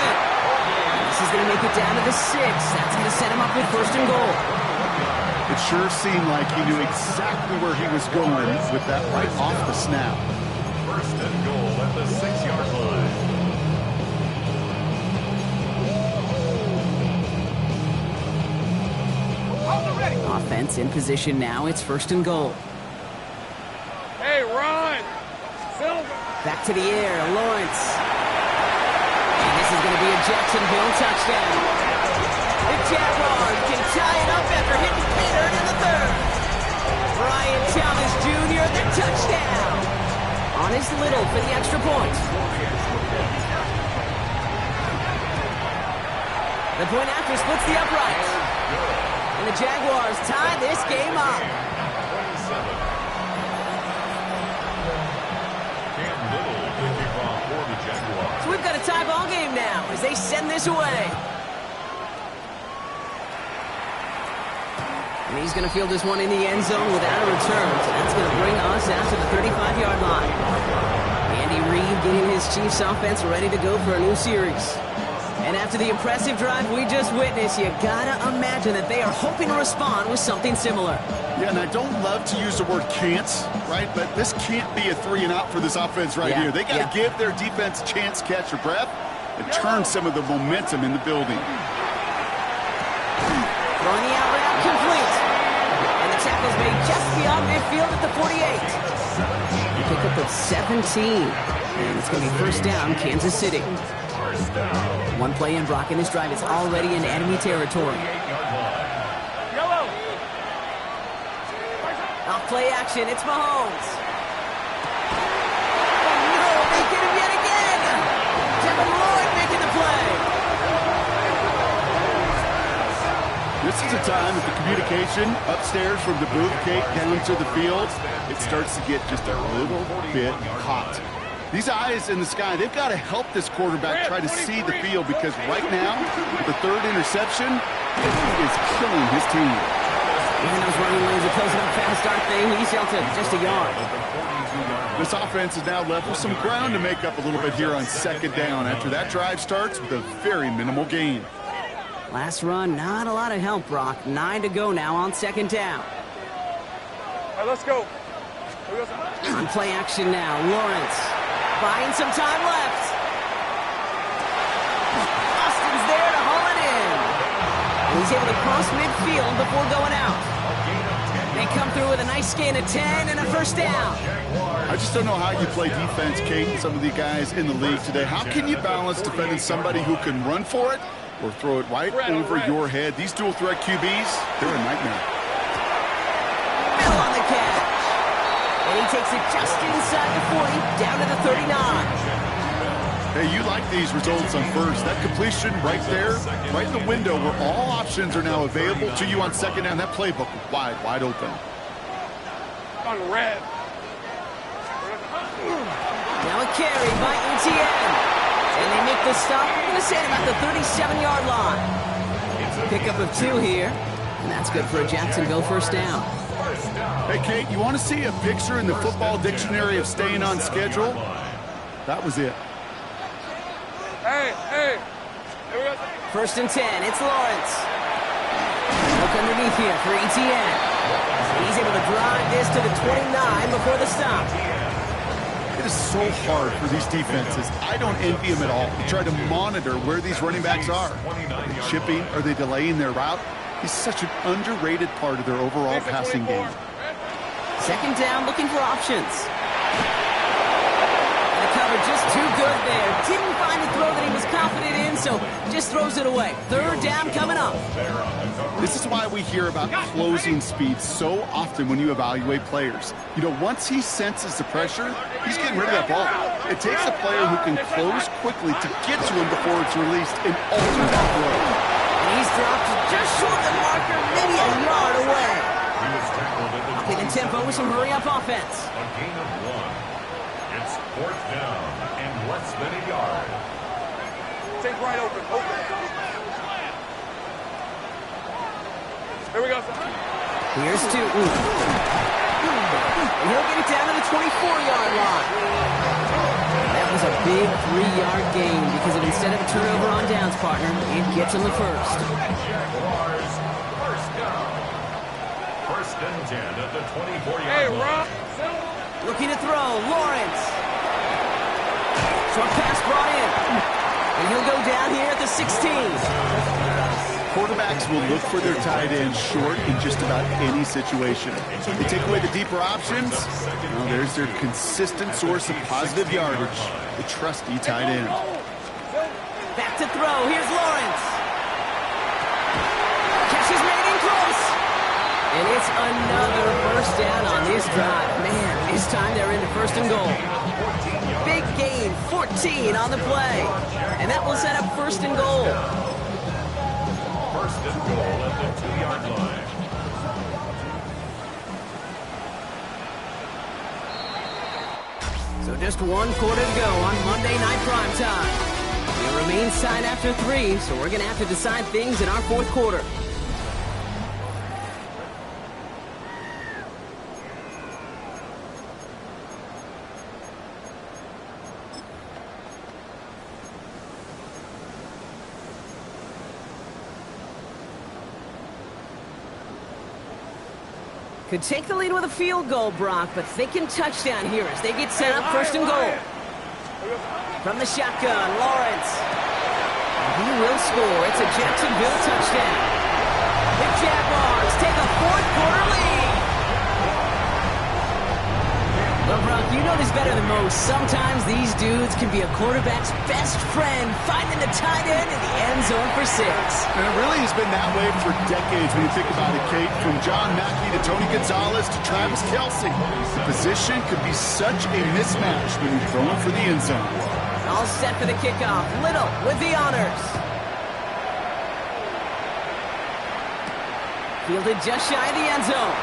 This is going to make it down to the 6. That's going to set him up with 1st and goal. It sure seemed like he knew exactly where he was going with that right off the snap. 1st and goal at the 6-yard line. Offense in position now. It's 1st and goal. Hey, run! Silver! Back to the air, Lawrence. And this is going to be a Jacksonville touchdown. The Jaguars can tie it up after hitting Peter in the 3rd. Brian Thomas Jr., the touchdown. On his Little for the extra point. The point after splits the uprights. And the Jaguars tie this game up. Cam Little to kick off for the Jaguars. So we've got a tie ball game now as they send this away. And he's going to field this one in the end zone without a return. So that's going to bring us out to the 35-yard line. Andy Reid getting his Chiefs offense ready to go for a new series. And after the impressive drive we just witnessed, you gotta imagine that they are hoping to respond with something similar. Yeah, and I don't love to use the word can't, right? But this can't be a 3-and-out for this offense right here. They got to give their defense a chance to catch their breath and turn some of the momentum in the building. Throwing the out route complete. And the tackle's made just beyond midfield at the 48. Pick up of 17. And it's going to be first down, Kansas City. One play in, Brock, in this drive is already in enemy territory. Off play action, it's Mahomes. Oh no, they get him yet again! Devin Lloyd making the play. This is a time that the communication upstairs from the booth cake down to the field, it starts to get just a little bit hot. These eyes in the sky, they've got to help this quarterback try to see the field because right now, the third interception is killing his team. Even those running lanes are closing up fast, aren't they? He's sheltered just a yard. This offense is now left with some ground to make up a little bit here on second down after that drive starts with a very minimal gain. Last run, not a lot of help, Brock. 9 to go now on second down. All right, let's go. On play action now, Lawrence. Buying some time left. Austin's there to haul it in. And he's able to cross midfield before going out. They come through with a nice gain of 10 and a first down. I just don't know how you play defense, Kate, and some of the guys in the league today. How can you balance defending somebody who can run for it or throw it right over your head? These dual threat QBs, they're a nightmare. Middle on the catch. And he takes it just inside the 40, down to the 39. Hey, you like these results on first. That completion right there, right in the window where all options are now available to you on second down. That playbook wide open. On red. Now a carry by Etienne. And they make the stop, I'm going to say, at about the 37-yard line. Pickup of 2 here. And that's good for a Jacksonville first down. Hey, Kate, you want to see a picture in the football dictionary of staying on schedule? That was it. Hey. Here we go. First and 10, it's Lawrence. Look underneath here for Etienne. He's able to drive this to the 29 before the stop. It is so hard for these defenses. I don't envy them at all. You try to monitor where these running backs are. Are they chipping? Are they delaying their route? He's such an underrated part of their overall passing game. Second down, looking for options. And the cover just too good there. Didn't find a throw that he was confident in, so just throws it away. Third down coming up. This is why we hear about closing speed so often when you evaluate players. You know, once he senses the pressure, he's getting rid of that ball. It takes a player who can close quickly to get to him before it's released and alter that throw. He's dropped just short of the marker, maybe a yard away. Upping the tempo with some hurry-up offense. A gain of 1. It's fourth down and less than a yard. Take right open. Here we go. Here's Tootin. And he'll get it down to the 24-yard line. That was a big 3-yard gain because instead of a turnover on downs, partner, it gets him the first. Jaguars, first down. First and 10 at the 24-yard Hey, line. Rob. Looking to throw, Lawrence. Short pass brought in. And he'll go down here at the 16. Quarterbacks will look for their tight end short in just about any situation. They take away the deeper options. Well, there's their consistent source of positive yardage, the trusty tight end. Back to throw. Here's Lawrence. Catch is made in close. And it's another first down on this drive. Man, this time they're into first and goal. Big gain, 14 on the play. And that will set up first and goal. First and goal at the 2-yard line. Just 1 quarter to go on Monday Night Primetime. It remains tied after 3, so we're going to have to decide things in our 4th quarter. Could take the lead with a field goal, Brock, but thinking touchdown here as they get set up 1st and goal. From the shotgun, Lawrence. He will score. It's a Jacksonville touchdown. The Jaguars take a 4th quarter lead. Well, Brock, you know this better than most. Sometimes these dudes can be a quarterback's best friend, finding the tight end in the end zone for 6. And it really has been that way for decades when you think about it, Kate. From John Mackey to Tony Gonzalez to Travis Kelce. The position could be such a mismatch when you're throwing for the end zone. All set for the kickoff. Little with the honors. Fielded just shy of the end zone.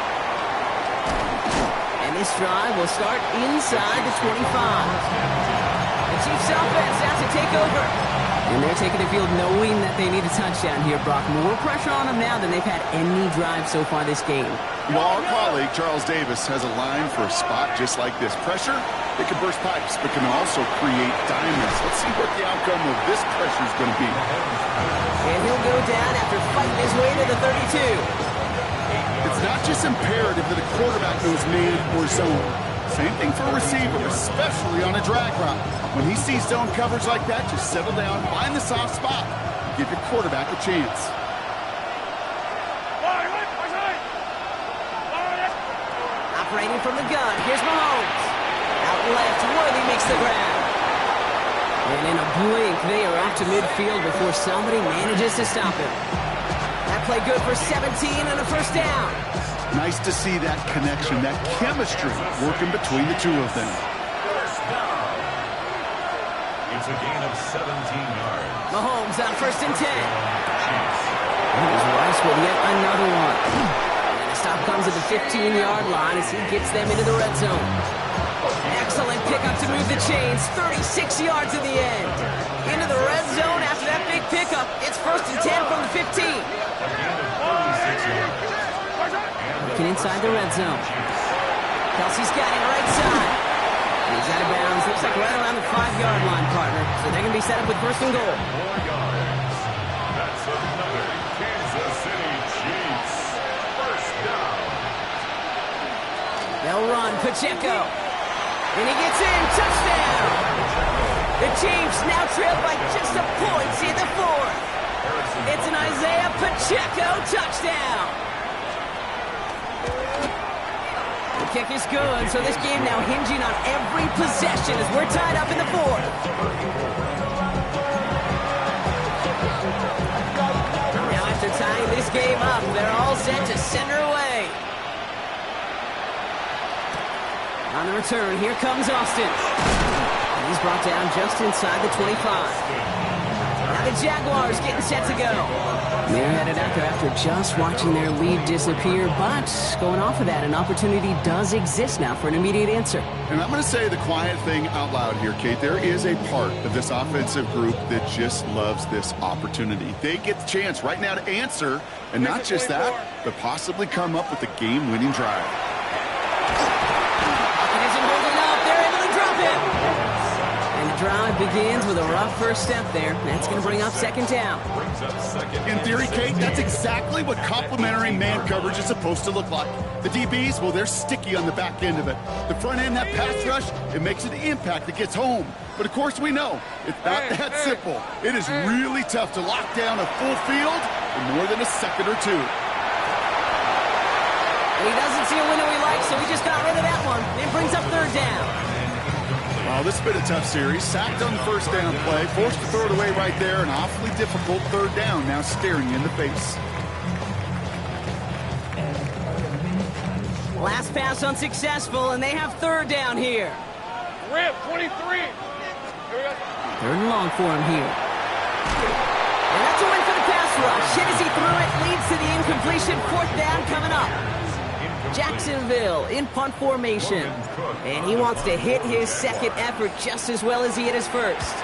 And this drive will start inside the 25. The Chiefs offense has to take over. And they're taking the field knowing that they need a touchdown here, Brock. More pressure on them now than they've had any drive so far this game. Well, our colleague, Charles Davis, has a line for a spot just like this. Pressure, it can burst pipes, but can also create diamonds. Let's see what the outcome of this pressure is going to be. And he'll go down after fighting his way to the 32. It's not just imperative that a quarterback knows man or zone. Same thing for a receiver, especially on a drag route. When he sees zone coverage like that, just settle down, find the soft spot, and give your quarterback a chance. Operating from the gun, here's Mahomes. Out left, Worthy makes the grab. And in a blink, they are out to midfield before somebody manages to stop him. That play good for 17 and a 1st down. Nice to see that connection, that chemistry working between the two of them. First down. It's a gain of 17 yards. Mahomes on 1st and 10. Chiefs. Here's Rice with yet another one. And the stop comes at the 15-yard line as he gets them into the red zone. Excellent pickup to move the chains. 36 yards in the end. Into the red zone after that big pickup. It's 1st and 10 from the 15. A gain of 36 yards. Looking inside the red zone. Kelsey's got it right side. He's out of bounds. Looks like right around the 5-yard line, partner. So they're going to be set up with 1st and goal. 4 yards. That's another Kansas City Chiefs. First down. They'll run. Pacheco. And he gets in. Touchdown. The Chiefs now trail by just a point in the 4th. It's an Isaiah Pacheco touchdown. The kick is good, so this game now hinging on every possession as we're tied up in the 4th. Now after tying this game up, they're all set to send her away. On the return, here comes Austin. And he's brought down just inside the 25. Now the Jaguars getting set to go. They're headed out there after just watching their lead disappear, but going off of that, an opportunity does exist now for an immediate answer. And I'm going to say the quiet thing out loud here, Kate. There is a part of this offensive group that just loves this opportunity. They get the chance right now to answer, and not just that, but possibly come up with a game-winning drive. It isn't holding up. They're able to drop it. And the drive begins with a rough first step there. That's going to bring up 2nd down. In theory, Kate, that's exactly what complementary man coverage is supposed to look like. The DBs, well, they're sticky on the back end of it. The front end, that pass rush, it makes an impact that gets home. But of course we know, it's not that simple. It is really tough to lock down a full field in more than a second or two. And he doesn't see a window he likes, so he just got rid of that one. It brings up 3rd down. Well, this has been a tough series. Sacked on the 1st down play, forced to throw it away right there. An awfully difficult 3rd down now staring you in the face. Last pass unsuccessful, and they have 3rd down here. Rip, 23. 3rd and long for him here. And that's a win for the pass rush. Hit as he threw it, leads to the incompletion. 4th down coming up. Jacksonville in punt formation. And he wants to hit his second effort just as well as he hit his first.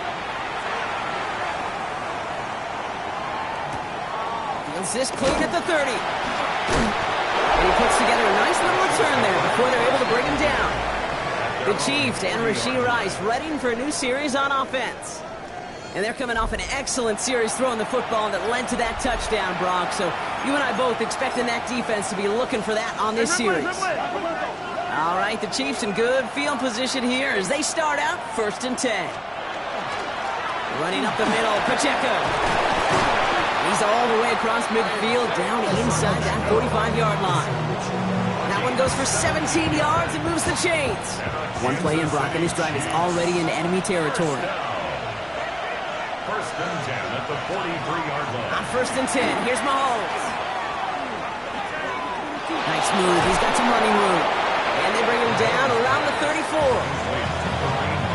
Feels this clean at the 30. And he puts together a nice little return there before they're able to bring him down. The Chiefs and Rashee Rice readying for a new series on offense. And they're coming off an excellent series throwing the football that led to that touchdown, Brock. So you and I both expecting that defense to be looking for that on this series. All right, the Chiefs in good field position here as they start out 1st and 10. Running up the middle, Pacheco. He's all the way across midfield, down inside that 45-yard line. That one goes for 17 yards and moves the chains. One play in, Brock, and this drive is already in enemy territory. 1st and 10 at the 43-yard line. On 1st and 10, here's Mahomes. Nice move. He's got some running room. And they bring him down around the 34.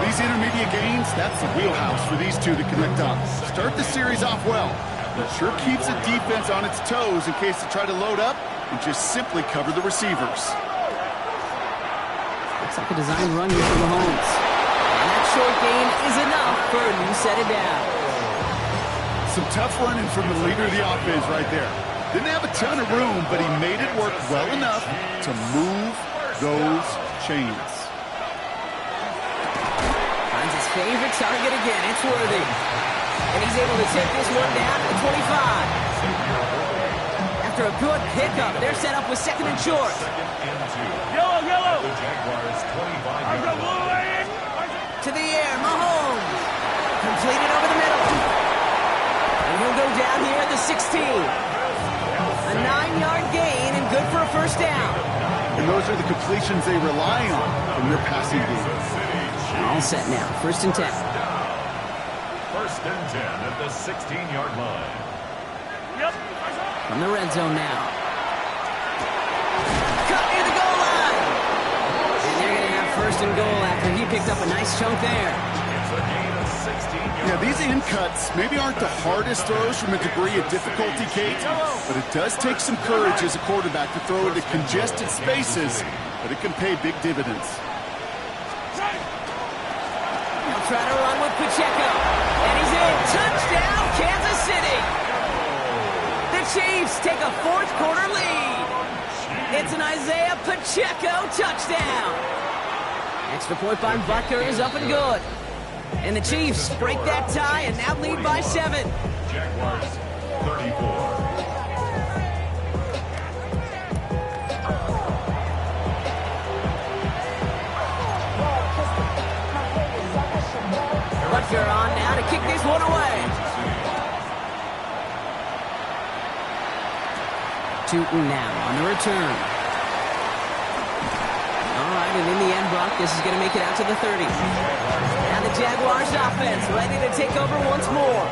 These intermediate gains, that's the wheelhouse for these two to connect on. Start the series off well. It sure keeps the defense on its toes in case they try to load up and just simply cover the receivers. Looks like a designed run here for Mahomes. And that short gain is enough for a new set of down. Some tough running from the leader of the offense right there. Didn't have a ton of room, but he made it work well enough to move those chains. Finds his favorite target again. It's Worthy. And he's able to take this one down to the 25. After a good pickup, they're set up with 2nd and short. Yellow, yellow. The Jaguars 25-yard line. To the air, Mahomes. Completed over the middle. And he'll go down here at the 16. A 9-yard gain and good for a 1st down. And those are the completions they rely on from their passing game. All set now. 1st and 10. 1st and 10 at the 16-yard line. Yep. From the red zone now. Cut near the goal line. And they're going to have 1st and goal after he picked up a nice chunk there. It's a gain of 16 yards. Yeah, these in cuts maybe aren't the hardest throws from a degree of difficulty, Kate, but it does take some courage as a quarterback to throw into congested spaces, but it can pay big dividends. He'll try to run with Pacheco. And he's in. Touchdown, Kansas City. The Chiefs take a 4th quarter lead. It's an Isaiah Pacheco touchdown. Extra point by Butker is up and good. And the Chiefs break that tie and now lead by 7. Jaguars 34. Butker on now to kick this one away. Tootin now on the return. All right, and in the end, Brock, this is going to make it out to the 30. Now the Jaguars offense ready to take over once more.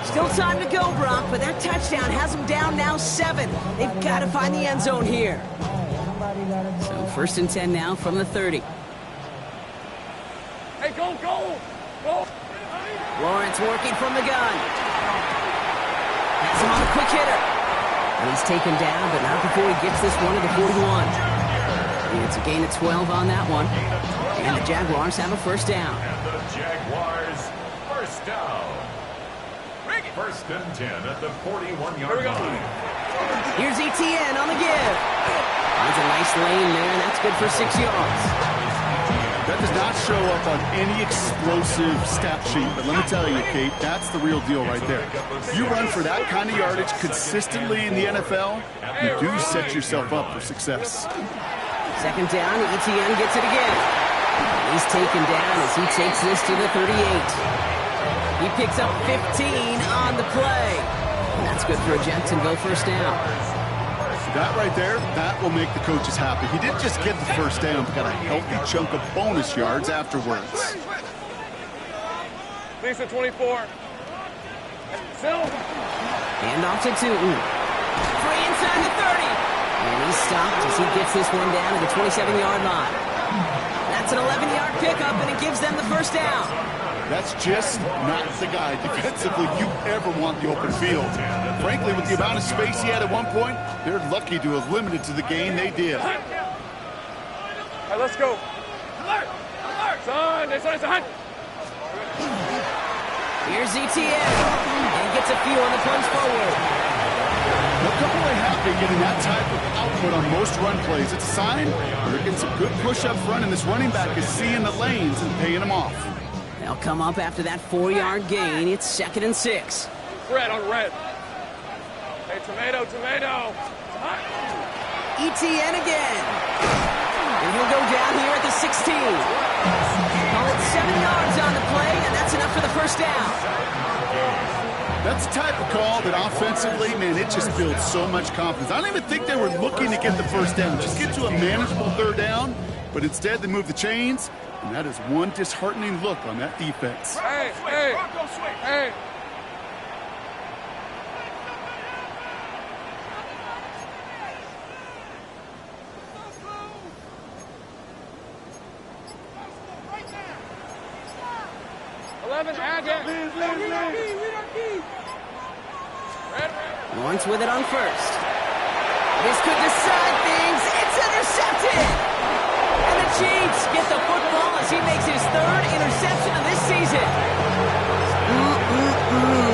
Still time to go, Brock, but that touchdown has them down now 7. They've got to find the end zone here. So 1st and 10 now from the 30. Hey, go, go. Go. Lawrence working from the gun. Has him on a quick hitter. And he's taken down, but not before he gets this one to the 41. And it's a gain of 12 on that one. And the Jaguars have a 1st down. And the Jaguars 1st down. 1st and 10 at the 41-yard line. Here's Etienne on the give. Finds a nice lane there, and that's good for 6 yards. That does not show up on any explosive stat sheet, but let me tell you, Kate, that's the real deal right there. You run for that kind of yardage consistently in the NFL, you do set yourself up for success. 2nd down, Etienne gets it again. He's taken down as he takes this to the 38. He picks up 15 on the play. And that's good for a Jacksonville 1st down. That right there, that will make the coaches happy. He didn't just get the 1st down, but got a healthy chunk of bonus yards afterwards. Lisa 24. Silver. Hand off to Tootin. Free inside the 30. And he's stopped as he gets this one down to the 27-yard line. That's an 11-yard pickup, and it gives them the 1st down. That's just not the guy defensively you ever want the open field. Frankly, with the amount of space he had at one point, they're lucky to have limited to the gain they did. Hey, let's go. Alert! Alert! Son. Here's ETN. And gets a few on the punch forward. Look up really happy getting that type of output on most run plays. It's a sign they're getting some good push up front, and this running back is seeing the lanes and paying them off. They'll come up after that 4-yard gain. It's 2nd and 6. Red on red. Hey, tomato. ETN again. And he'll go down here at the 16. Call it 7 yards on the play, and that's enough for the first down. That's the type of call that offensively, man, it just builds so much confidence. I don't even think they were looking to get the first down. Just get to a manageable 3rd down, but instead they move the chains, and that is one disheartening look on that defense. Hey. 11, add it. Lawrence with it on 1st. This could decide things. It's intercepted. And the Chiefs get the football as he makes his 3rd interception of this season.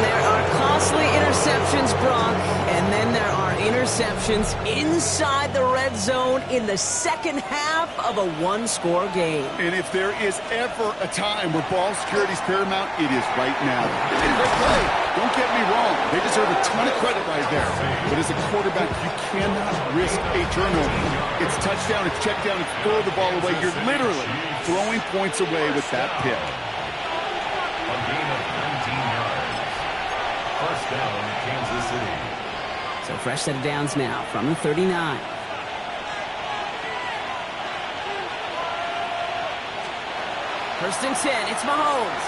There are costly interceptions, Brock, and then there are interceptions inside the red zone in the second half of a 1-score game. And if there is ever a time where ball security is paramount, it is right now. They did a great play. Don't get me wrong. They deserve a ton of credit right there. But as a quarterback, you cannot risk a turnover. It's touchdown, it's check down, it's throw the ball away. You're literally throwing points away with that pick. A gain of 19 yards. First down, Kansas City. So fresh set of downs now from the 39. First and 10, it's Mahomes.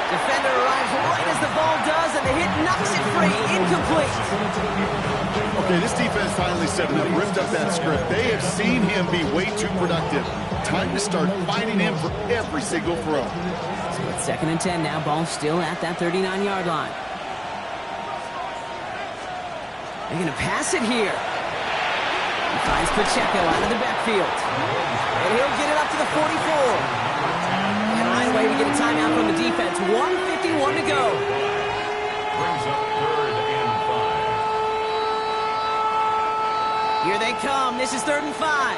Defender arrives right as the ball does, and the hit knocks it free. Incomplete. Okay, this defense finally set it up, ripped up that script. They have seen him be way too productive. Time to start finding him for every single throw. So it's 2nd and 10 now. Ball still at that 39-yard line. They're going to pass it here. He finds Pacheco out of the backfield. And he'll get it up to the 44. And right away we get a timeout from the defense. 1:51 to go. Brings up 3rd and 5. Here they come. This is 3rd and 5.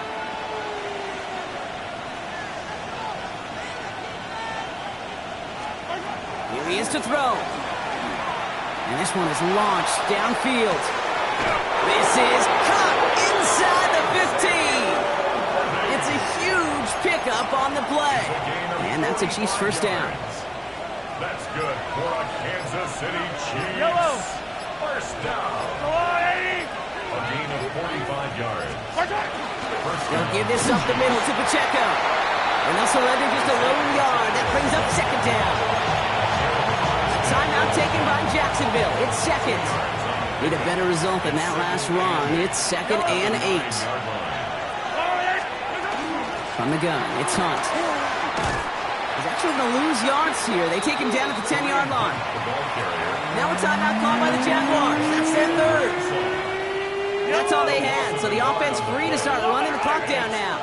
Here he is to throw. And this one is launched downfield. This is caught inside the 15. It's a huge pickup on the play. And that's a Chiefs first down. That's good for a Kansas City Chiefs. Yellow. First down. A gain of 45 yards. First They'll down. give this up the middle to Pacheco. And they'll surrender just a lone yard. That brings up 2nd down. A timeout taken by Jacksonville. It's 2nd. Need a better result than that last run. It's 2nd and 8. From the gun, it's Hunt. He's actually going to lose yards here. They take him down at the 10-yard line. Now a timeout called by the Jaguars. That's their 3rd. That's all they had. So the offense free to start running the clock down now.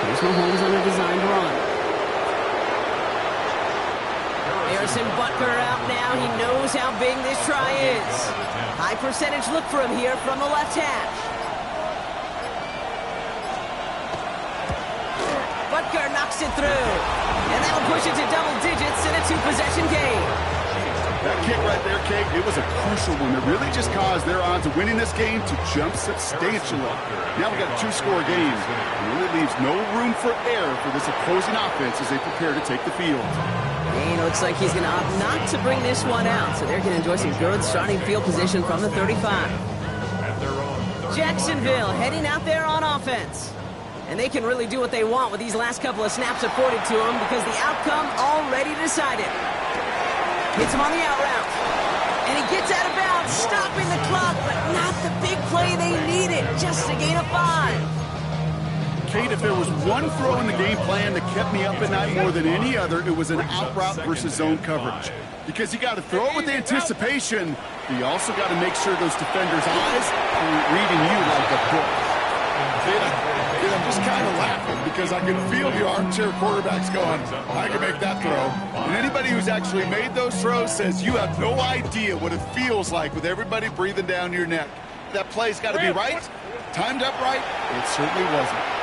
Here's Mahomes on a designed run. Harrison Butker out now. He knows how big this try is. High percentage look for him here from the left hash. Butker knocks it through. And that'll push it to double digits in a 2-possession game. That kick right there, Kate, it was a crucial one that really just caused their odds of winning this game to jump substantially. Now we've got a 2-score game. It really leaves no room for error for this opposing offense as they prepare to take the field. And it looks like he's going to opt not to bring this one out, so they're going to enjoy some good starting field position from the 35. Jacksonville heading out there on offense. And they can really do what they want with these last couple of snaps afforded to them because the outcome already decided. Hits him on the out route. And he gets out of bounds, stopping the clock, but not the big play they needed. Just a gain of 5. Kate, if there was one throw in the game plan that kept me up at night more than any other, it was an out route versus zone coverage. Because you got to throw it with anticipation, but you also got to make sure those defenders' eyes aren't reading you like a book. And I'm just kind of laughing because I can feel the armchair quarterbacks going, I can make that throw. And anybody who's actually made those throws says you have no idea what it feels like with everybody breathing down your neck. That play's got to be right, timed up right. It certainly wasn't.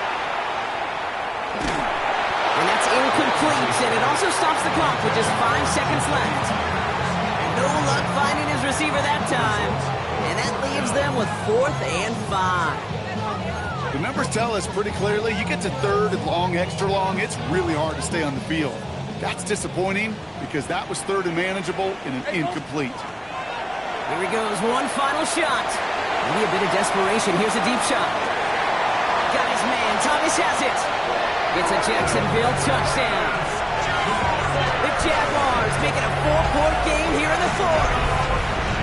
And that's incomplete, and it also stops the clock with just 5 seconds left. No luck finding his receiver that time, and that leaves them with 4th and 5. The numbers tell us pretty clearly, you get to 3rd and long, extra long, it's really hard to stay on the field. That's disappointing because that was 3rd and manageable and an incomplete. Here he goes, one final shot. Maybe a bit of desperation. Here's a deep shot. Got his man. Thomas has it. It's a Jacksonville touchdown. The Jaguars make it a 4-point game here in the 4th.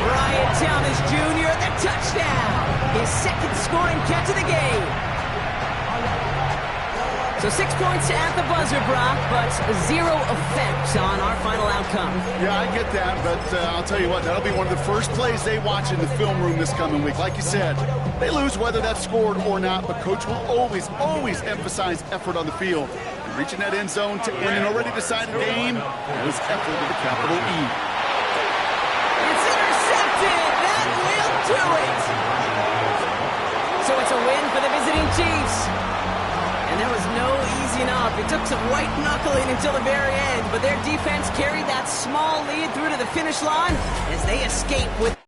Brian Thomas Jr. the touchdown. His 2nd scoring catch of the game. So 6 points at the buzzer, Brock, but 0 effect on our final outcome. Yeah, I get that, but I'll tell you what, that'll be one of the first plays they watch in the film room this coming week. Like you said, they lose whether that's scored or not, but Coach will always emphasize effort on the field. And reaching that end zone to end an already decided game was effort with a capital E. It's intercepted! That will do it! So it's a win for the visiting Chiefs. And there was no easing up. It took some white knuckling until the very end, but their defense carried that small lead through to the finish line as they escape with